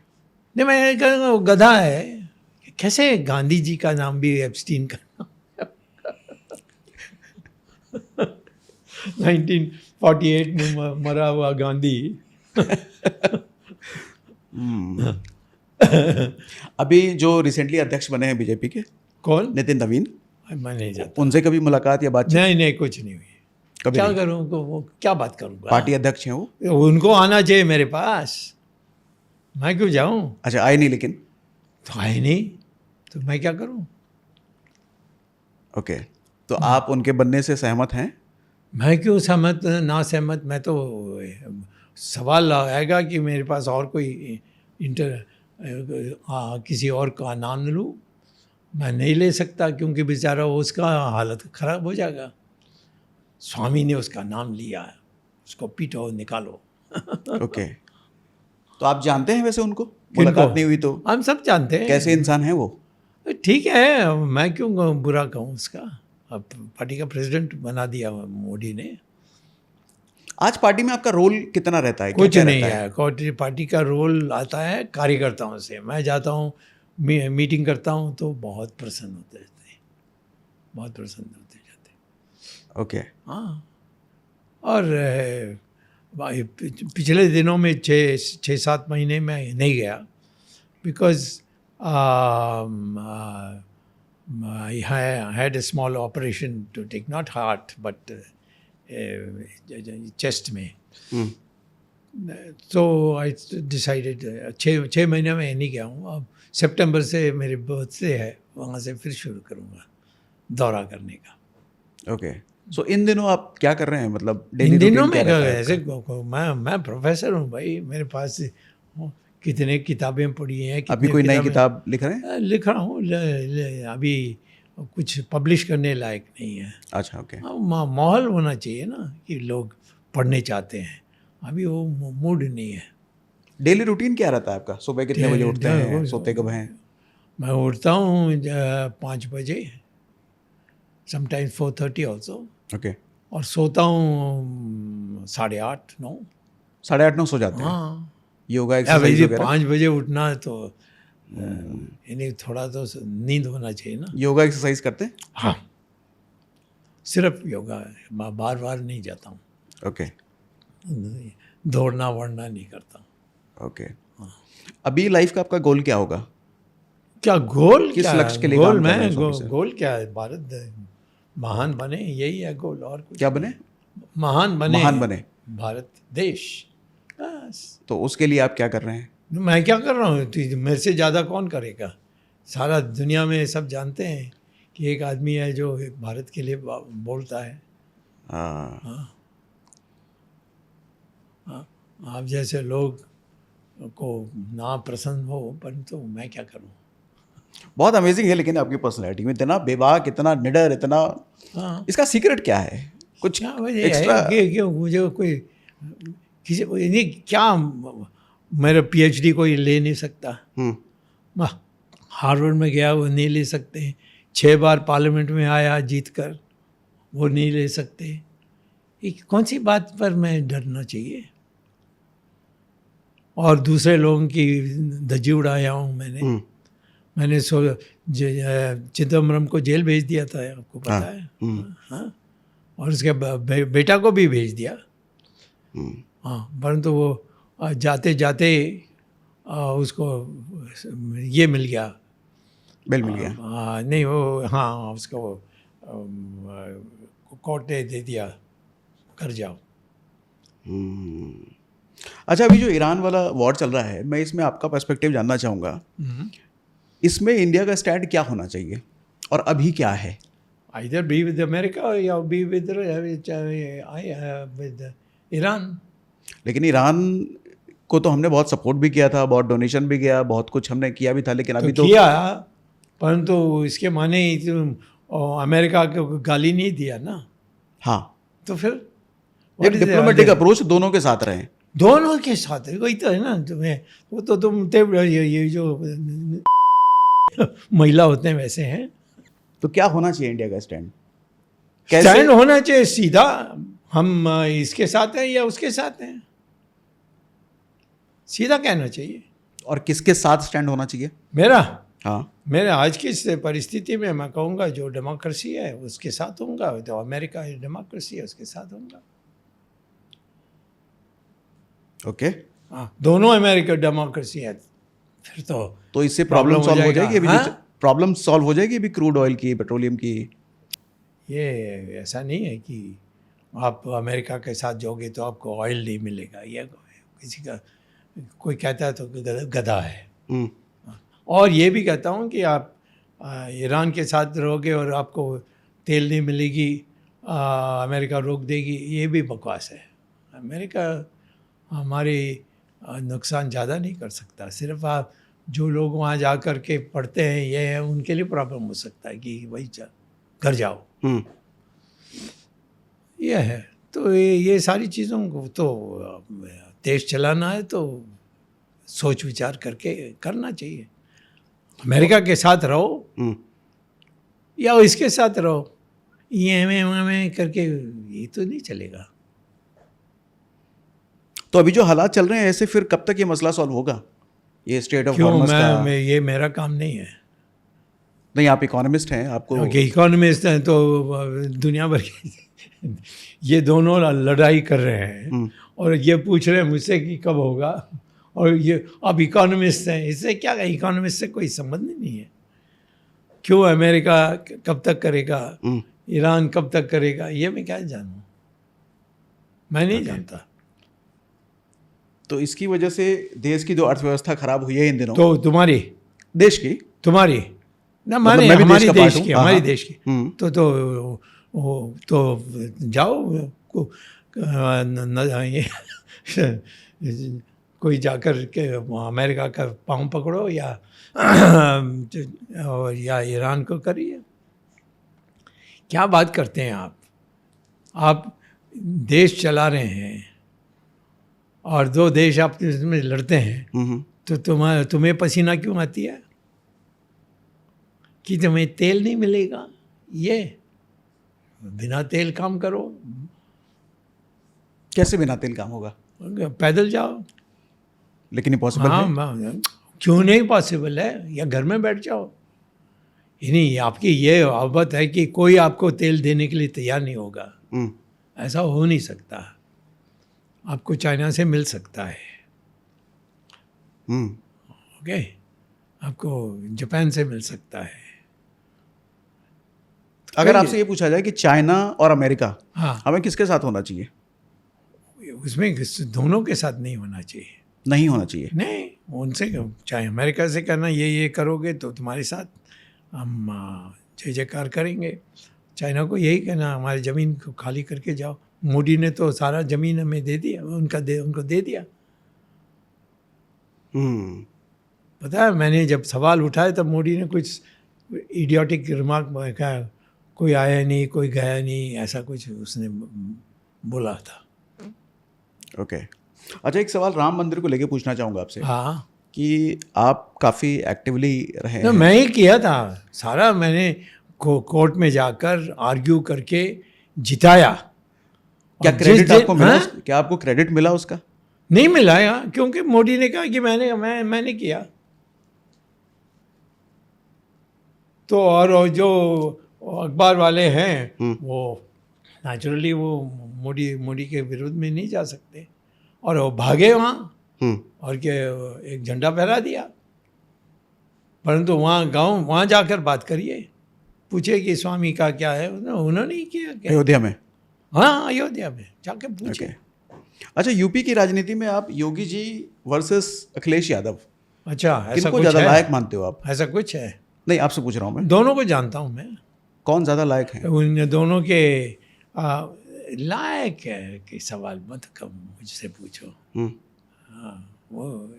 नहीं, मैं कहूँगा वो गधा है। कैसे गांधी जी का नाम भी एप्स्टीन का नाम? 1948 में मरा हुआ गांधी। अभी जो रिसेंटली अध्यक्ष बने हैं बीजेपी के, कौन? नितिन नवीन, मैं नहीं जानता। उनसे कभी मुलाकात या बातचीत? नहीं, कुछ नहीं हुई। कभी क्या नहीं? करूँ, वो क्या बात करूँगा? पार्टी अध्यक्ष हैं वो? उनको आना चाहिए मेरे पास, मैं क्यों जाऊँ? अच्छा, आए नहीं लेकिन? तो आए नहीं तो मैं क्या करूँ? ओके, तो आप उनके बनने से सहमत हैं? मैं क्यों सहमत ना सहमत, मैं तो सवाल आएगा कि मेरे पास और कोई किसी और का नाम लूँ, मैं नहीं ले सकता क्योंकि बेचारा उसका हालत ख़राब हो जाएगा। स्वामी ने उसका नाम लिया, उसको पीटो, निकालो। ओके, तो आप जानते हैं वैसे उनको? मुलाकात नहीं हुई तो? हम सब जानते हैं। कैसे इंसान है वो? ठीक है, मैं क्यों बुरा कहूँ उसका। अब पार्टी का प्रेसिडेंट बना दिया मोदी ने। आज पार्टी में आपका रोल कितना रहता है? कुछ क्या नहीं रहता है? है। पार्टी का रोल आता है कार्यकर्ताओं से। मैं जाता हूँ, मीटिंग करता हूँ तो बहुत प्रसन्न होते जाते हैं, बहुत प्रसन्न होते जाते हैं। ओके। हाँ, और पिछले दिनों में 6-7 महीने में नहीं गया because I had a small operation to take, not heart but chest में। तो आई डिसाइडेड 6 महीने में नहीं गया हूँ। अब सितंबर से मेरे बर्थडे है, वहाँ से फिर शुरू करूँगा दौरा करने का। ओके, सो इन दिनों आप क्या कर रहे हैं? मतलब इन दिनों में क्या ऐसे मैं प्रोफेसर हूँ भाई, मेरे पास कितने किताबें पढ़ी हैं। अभी कोई नई किताब लिख रहे हैं? लिख रहा हूँ, अभी कुछ पब्लिश करने लायक नहीं है। अच्छा, ओके। माहौल होना चाहिए ना कि लोग पढ़ने चाहते हैं, अभी वो मूड नहीं है। डेली रूटीन क्या रहता है आपका? सुबह कितने बजे उठते हैं? सोते कब हैं? मैं उठता हूँ 5 बजे, समटाइम्स 4:30 ऑल्सो। ओके। और सोता हूँ 8:30-9। 8:30-9 सो जाते हैं? हाँ, योगा एक्सरसाइज वगैरह? 5 बजे उठना है तो यानी थोड़ा तो नींद होना चाहिए ना। योगा एक्सरसाइज करते हैं? हाँ, सिर्फ योगा है, मैं बार बार नहीं जाता हूँ। ओके। दौड़ना वड़ना नहीं करता। ओके। अभी लाइफ का आपका गोल क्या होगा? क्या गोल? किस क्या लक्ष्य के लिए गोल? काम कर रहे हैं मैं स्वामी सर? गोल क्या है? भारत महान बने, यही है गोल। और कुछ क्या बने? महान बने। महान बने। भारत देश, बस। तो उसके लिए आप क्या कर रहे हैं? मैं क्या कर रहा हूँ? तो मेरे से ज़्यादा कौन करेगा? सारा दुनिया में सब जानते हैं कि एक आदमी है जो भारत के लिए बोलता है। हाँ। आप जैसे लोग को ना प्रसन्न हो, परंतु मैं क्या करूँ? बहुत अमेजिंग है लेकिन आपकी पर्सनैलिटी में, इतना बेबाक, इतना निडर, इतना। हाँ, इसका सीक्रेट क्या है? कुछ क्या वजह एक्स्ट्रा? है कि मुझे कोई किसी नहीं, क्या मेरा PhD कोई ले नहीं सकता। हार्वर्ड में गया, वो नहीं ले सकते। 6 बार पार्लियामेंट में आया जीत कर, वो नहीं ले सकते। ये कौन सी बात पर मैं डरना चाहिए? और दूसरे लोगों की धज्जी उड़ाया हूँ मैंने चिदम्बरम को जेल भेज दिया था, आपको पता है? हाँ, और उसके बेटा को भी भेज दिया। हाँ, परंतु वो जाते जाते उसको ये मिल गया, बेल मिल गया। नहीं वो, हाँ, उसको कोर्ट ने दे दिया, कर जाओ। अच्छा, अभी जो ईरान वाला वॉर चल रहा है, मैं इसमें आपका पर्सपेक्टिव जानना चाहूँगा। इसमें इंडिया का स्टैंड क्या होना चाहिए और अभी क्या है? Either be with America या be with ईरान। लेकिन ईरान को तो हमने बहुत सपोर्ट भी किया था, बहुत डोनेशन भी किया, बहुत कुछ हमने किया भी था, लेकिन अभी तो किया, परंतु इसके माने अमेरिका को गाली नहीं दिया ना। हाँ, तो फिर एक डिप्लोमेटिक अप्रोच दोनों के साथ रहे। दोनों के साथ है, वही तो है ना तुम्हें, वो तो तुम ये जो महिला होते हैं वैसे हैं। तो क्या होना चाहिए इंडिया का स्टैंड? स्टैंड होना चाहिए सीधा, हम इसके साथ हैं या उसके साथ हैं, सीधा कहना चाहिए। और किसके साथ स्टैंड होना चाहिए? मेरा हाँ, मेरे आज की इस परिस्थिति में मैं कहूँगा जो डेमोक्रेसी है उसके साथ होऊंगा, जो अमेरिका डेमोक्रेसी है उसके साथ होऊंगा। ओके। हाँ, दोनों अमेरिका डेमोक्रेसी है, फिर तो इससे प्रॉब्लम हो सॉल्व हो जाएगा। जाएगी अभी? हाँ? प्रॉब्लम सॉल्व हो जाएगी अभी क्रूड ऑयल की, पेट्रोलियम की? ये ऐसा नहीं है कि आप अमेरिका के साथ जाओगे तो आपको ऑयल नहीं मिलेगा, ये किसी का कोई कहता है तो गधा है। हम्म, और ये भी कहता हूँ कि आप ईरान के साथ रहोगे और आपको तेल नहीं मिलेगी, अमेरिका रोक देगी, ये भी बकवास है। अमेरिका हमारी नुकसान ज़्यादा नहीं कर सकता, सिर्फ आप जो लोग वहाँ जा कर के पढ़ते हैं ये है उनके लिए प्रॉब्लम हो सकता है कि भाई घर जाओ, हम्म। ये है। तो ये सारी चीज़ों को तो देश चलाना है तो सोच विचार करके करना चाहिए। अमेरिका के साथ रहो या इसके साथ रहो, ये में करके ये तो नहीं चलेगा। तो अभी जो हालात चल रहे हैं ऐसे, फिर कब तक ये मसला सॉल्व होगा, ये स्टेट ऑफ क्यों? हॉर्मस का? ये मेरा काम नहीं है। नहीं, आप इकोनॉमिस्ट हैं, आपको इकोनॉमिस्ट हैं तो दुनिया भर की ये दोनों लड़ाई कर रहे हैं और ये पूछ रहे हैं मुझसे कि कब होगा, और ये अब इकोनॉमिस्ट हैं, इससे क्या, इकोनॉमिस्ट से कोई संबंध नहीं है। क्यों अमेरिका कब तक करेगा, ईरान कब तक करेगा, ये मैं क्या जानूँ, मैं नहीं जानता। तो इसकी वजह से देश की जो अर्थव्यवस्था खराब हुई है इन दिनों, तो तुम्हारी देश की, तुम्हारी ना, मतलब माने मैं भी हमारी देश का देश पार्ट की, हूँ। हमारी हाँ, देश की, तो जाओ कोई जाकर के अमेरिका का पाँव पकड़ो या ईरान को करिए। क्या बात करते हैं आप देश चला रहे हैं और दो देश आप इसमें लड़ते हैं, तो तुम्हें पसीना क्यों आती है कि तुम्हें तेल नहीं मिलेगा? ये बिना तेल काम करो। कैसे बिना तेल काम होगा? पैदल जाओ। लेकिन ये पॉसिबल है? क्यों नहीं पॉसिबल है? या घर में बैठ जाओ। नहीं, आपकी ये आफत है कि कोई आपको तेल देने के लिए तैयार नहीं होगा। ऐसा हो नहीं सकता। आपको चाइना से मिल सकता है, ओके, आपको जापान से मिल सकता है। अगर आपसे ये पूछा जाए कि चाइना और अमेरिका, हाँ, हमें किसके साथ होना चाहिए? उसमें दोनों के साथ नहीं होना चाहिए। नहीं होना चाहिए? नहीं, उनसे चाहे अमेरिका से कहना ये करोगे तो तुम्हारे साथ हम जय जयकार करेंगे। चाइना को यही कहना हमारी ज़मीन को खाली करके जाओ। मोदी ने तो सारा ज़मीन हमें दे दिया, उनको दे दिया। पता है, मैंने जब सवाल उठाया तब मोदी ने कुछ इडियोटिक रिमार्क कहा, कोई आया नहीं, कोई गया नहीं, ऐसा कुछ उसने बोला था। ओके। अच्छा, एक सवाल राम मंदिर को लेके पूछना चाहूँगा आपसे। हाँ, कि आप काफ़ी एक्टिवली रहे हैं। मैं ही किया था सारा, मैंने कोर्ट में जाकर आर्ग्यू करके जिताया। क्या क्रेडिट आपको मिला? क्या आपको क्रेडिट मिला उसका? नहीं मिला यार, क्योंकि मोदी ने कहा कि मैंने किया। तो और जो अखबार वाले हैं वो नेचुरली वो मोदी के विरुद्ध में नहीं जा सकते, और वो भागे वहाँ और के एक झंडा फहरा दिया। परंतु वहाँ जाकर बात करिए, पूछे कि स्वामी का क्या है, उन्होंने ही किया क्या? अयोध्या में? हाँ, अयोध्या में जाके पूछे। अच्छा, यूपी की राजनीति में आप योगी जी वर्सेस अखिलेश यादव, अच्छा, ऐसा किनको कुछ ज़्यादा है? लायक मानते हो आप? ऐसा कुछ है? नहीं, आपसे पूछ रहा हूँ मैं। दोनों को जानता हूँ मैं। कौन ज़्यादा लायक है? उन दोनों के लायक है कि सवाल मत कम मुझसे पूछो। हाँ, वो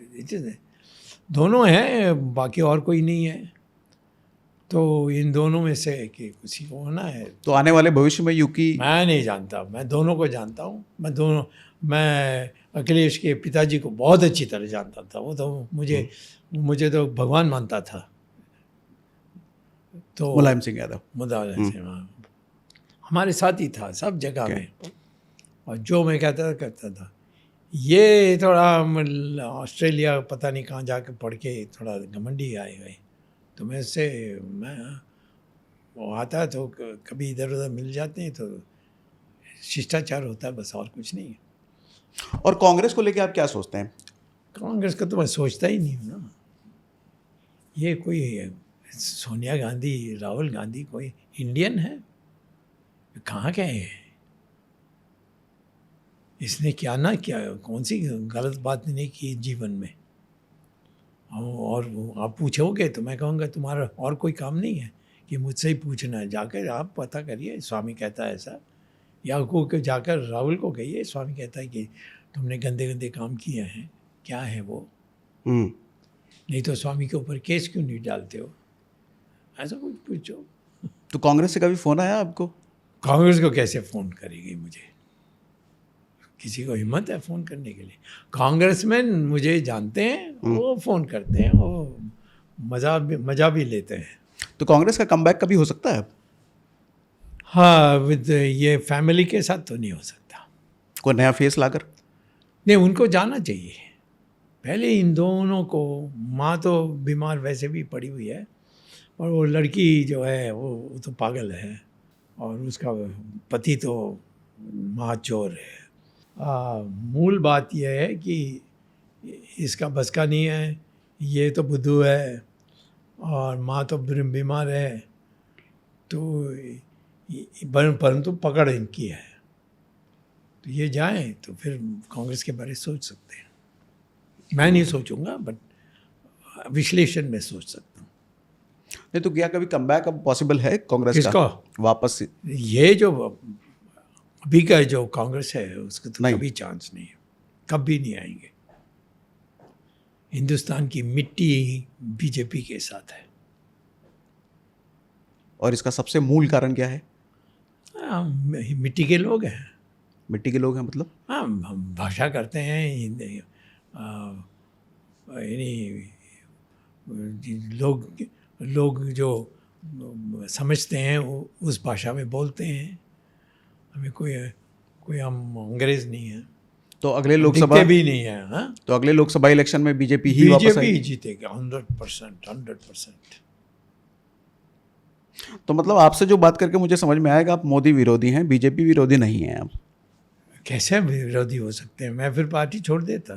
दोनों हैं, बाकी और कोई नहीं है। तो इन दोनों में से कि किसी को होना है। तो आने वाले भविष्य में यूकी मैं नहीं जानता, मैं दोनों को जानता हूँ। मैं अखिलेश के पिताजी को बहुत अच्छी तरह जानता था। वो तो मुझे तो भगवान मानता था। तो मुलायम सिंह यादव मुलायम सिंह हमारे साथ ही था सब जगह में, और जो मैं कहता था करता था। ये थोड़ा ऑस्ट्रेलिया पता नहीं कहाँ जाके पढ़ के थोड़ा घमंडी आए गए, तो मैं वो आता है तो कभी इधर उधर मिल जाते हैं, तो शिष्टाचार होता है, बस और कुछ नहीं है। और कांग्रेस को लेके आप क्या सोचते हैं? कांग्रेस का तो मैं सोचता ही नहीं हूँ ना। ये कोई सोनिया गांधी, राहुल गांधी कोई इंडियन है? कहाँ के हैं? इसने क्या ना क्या, कौन सी गलत बात नहीं की जीवन में। और आप पूछोगे तो मैं कहूँगा तुम्हारा और कोई काम नहीं है कि मुझसे ही पूछना है? जाकर आप पता करिए, स्वामी कहता है ऐसा, या को जाकर राहुल को कहिए स्वामी कहता है कि तुमने गंदे गंदे काम किए हैं, क्या है वो। नहीं तो स्वामी के ऊपर केस क्यों नहीं डालते हो? ऐसा कुछ पूछो। तो कांग्रेस से कभी फ़ोन आया आपको? कांग्रेस को कैसे फ़ोन करेगी मुझे? किसी को हिम्मत है फ़ोन करने के लिए? कांग्रेसमैन मुझे जानते हैं, वो फ़ोन करते हैं, वो मज़ा भी लेते हैं। तो कांग्रेस का कमबैक कभी हो सकता है? हाँ, विद ये फैमिली के साथ तो नहीं हो सकता। कोई नया फेस लाकर? नहीं, उनको जाना चाहिए पहले इन दोनों को। माँ तो बीमार वैसे भी पड़ी हुई है, और वो लड़की जो है वो तो पागल है, और उसका पति तो महाचोर है। मूल बात यह है कि इसका बस का नहीं है, ये तो बुद्धू है, और माँ तो बीमार है, तो परंतु पकड़ इनकी है। तो ये जाएं तो फिर कांग्रेस के बारे में सोच सकते हैं। मैं नहीं सोचूंगा, बट विश्लेषण में सोच सकता हूँ। नहीं तो क्या कभी कमबैक अब पॉसिबल है कांग्रेस किसका? का वापस? ये जो अभी का जो कांग्रेस है उसका तो नहीं। कभी चांस नहीं है, कभी नहीं आएंगे। हिंदुस्तान की मिट्टी बीजेपी के साथ है। और इसका सबसे मूल कारण क्या है? मिट्टी के लोग हैं। मिट्टी के लोग हैं मतलब? हाँ, हम भाषा करते हैं, लोग जो समझते हैं वो उस भाषा में बोलते हैं। हमें कोई हम अंग्रेज नहीं है। तो अगले लोकसभा भी नहीं है। हाँ, तो अगले लोकसभा इलेक्शन में बीजेपी ही वापस आएगी? जीतेगा 100%। तो मतलब आपसे जो बात करके मुझे समझ में आएगा आप मोदी विरोधी हैं, बीजेपी विरोधी नहीं हैं आप। कैसे विरोधी हो सकते हैं? मैं फिर पार्टी छोड़ देता।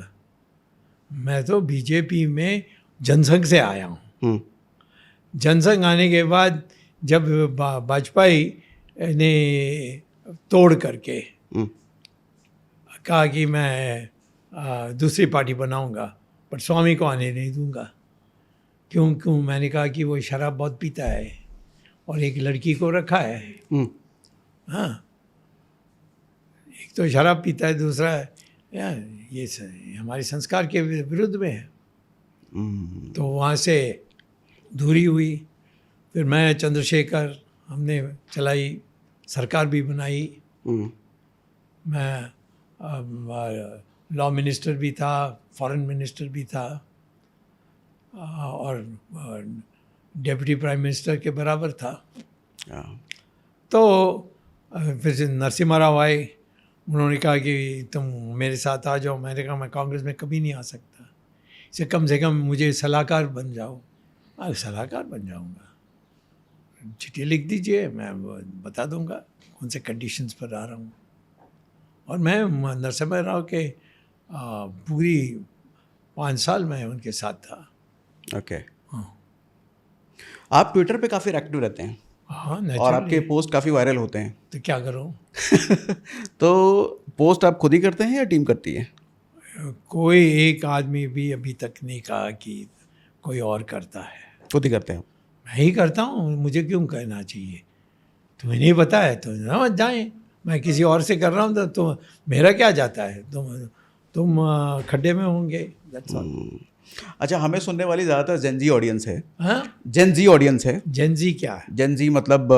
मैं तो बीजेपी में जनसंघ से आया हूँ। जनसंघ आने के बाद जब वाजपेयी ने तोड़ करके कहा कि मैं दूसरी पार्टी बनाऊंगा, पर स्वामी को आने नहीं दूंगा। क्यों? मैंने कहा कि वो शराब बहुत पीता है और एक लड़की को रखा है। हाँ, एक तो शराब पीता है, दूसरा ये हमारे संस्कार के विरुद्ध में है। तो वहाँ से दूरी हुई। फिर मैं चंद्रशेखर हमने चलाई, सरकार भी बनाई। मैं लॉ मिनिस्टर भी था, फॉरेन मिनिस्टर भी था, और डेप्यूटी प्राइम मिनिस्टर के बराबर था। तो फिर नरसिम्हा राव आए, उन्होंने कहा कि तुम मेरे साथ आ जाओ। मैंने कहा मैं कांग्रेस में कभी नहीं आ सकता, इसे कम से कम मुझे सलाहकार बन जाओ। सलाहकार बन जाऊंगा, चिट्ठी लिख दीजिए, मैं बता दूंगा कौन से कंडीशंस पर आ रहा हूँ। और मैं नरसिम्हा राव के पूरी 5 साल मैं उनके साथ था। ओके। हाँ, आप ट्विटर पे काफ़ी एक्टिव रहते हैं। हाँ, और आपके पोस्ट काफ़ी वायरल होते हैं। तो क्या करूँ? तो पोस्ट आप खुद ही करते हैं या टीम करती है? कोई एक आदमी भी अभी तक नहीं कहा कि कोई और करता है। खुद ही करते हैं? मैं ही करता हूँ, मुझे क्यों कहना चाहिए? तुम्हें नहीं पता है तो ना मत जाए। मैं किसी और से कर रहा हूँ तो मेरा क्या जाता है? तुम खड्डे में होंगे, that's all। अच्छा, हमें सुनने वाली ज़्यादातर जेनजी ऑडियंस है। हाँ, जेनजी ऑडियंस है। जेनजी क्या है? जेनजी मतलब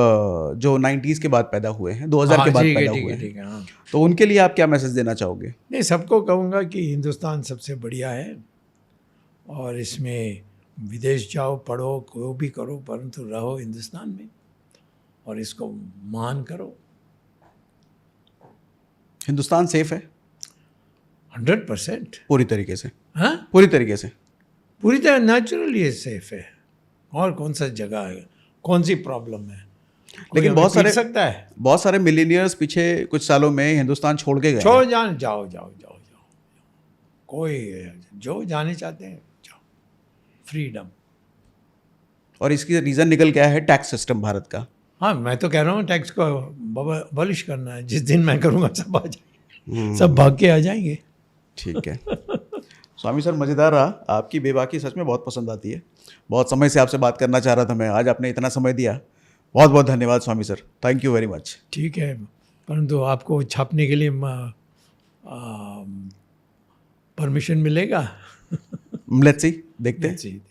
जो 90s के बाद पैदा हुए हैं, 2000 हाँ, के बाद ठीक है, पैदा ठीक हुए है, हैं, ठीक है, हाँ। तो उनके लिए आप क्या मैसेज देना चाहोगे? नहीं, सबको कहूँगा कि हिंदुस्तान सबसे बढ़िया है और इसमें विदेश जाओ, पढ़ो, कोई भी करो, परंतु रहो हिंदुस्तान में और इसको मान करो। हिंदुस्तान सेफ है 100%। पूरी तरीके से? हाँ, पूरी तरीके से? पूरी तरह नेचुरली सेफ है। और कौन सा जगह है, कौन सी प्रॉब्लम है? कोई लेकिन हमें बहुत पीट सारे सकता है? बहुत सारे मिलीनियर्स पीछे कुछ सालों में हिंदुस्तान छोड़ के गए छोड़ हैं। जाओ, जाओ, जाओ, जाओ, जाओ। कोई जो जाने चाहते हैं जाओ, फ्रीडम। और इसकी रीज़न निकल क्या है? टैक्स सिस्टम भारत का। हाँ, मैं तो कह रहा हूँ टैक्स को अबॉलिश करना है। जिस दिन मैं करूँगा सब आ जाएंगे, सब भाग के आ जाएंगे। ठीक है। स्वामी सर, मज़ेदार रहा। आपकी बेबाकी सच में बहुत पसंद आती है। बहुत समय से आपसे बात करना चाह रहा था मैं, आज आपने इतना समय दिया। बहुत बहुत धन्यवाद Swami sir, thank you very much. ठीक है, परंतु आपको छापने के लिए परमिशन मिलेगा? लेट्स सी, देखते हैं। जी।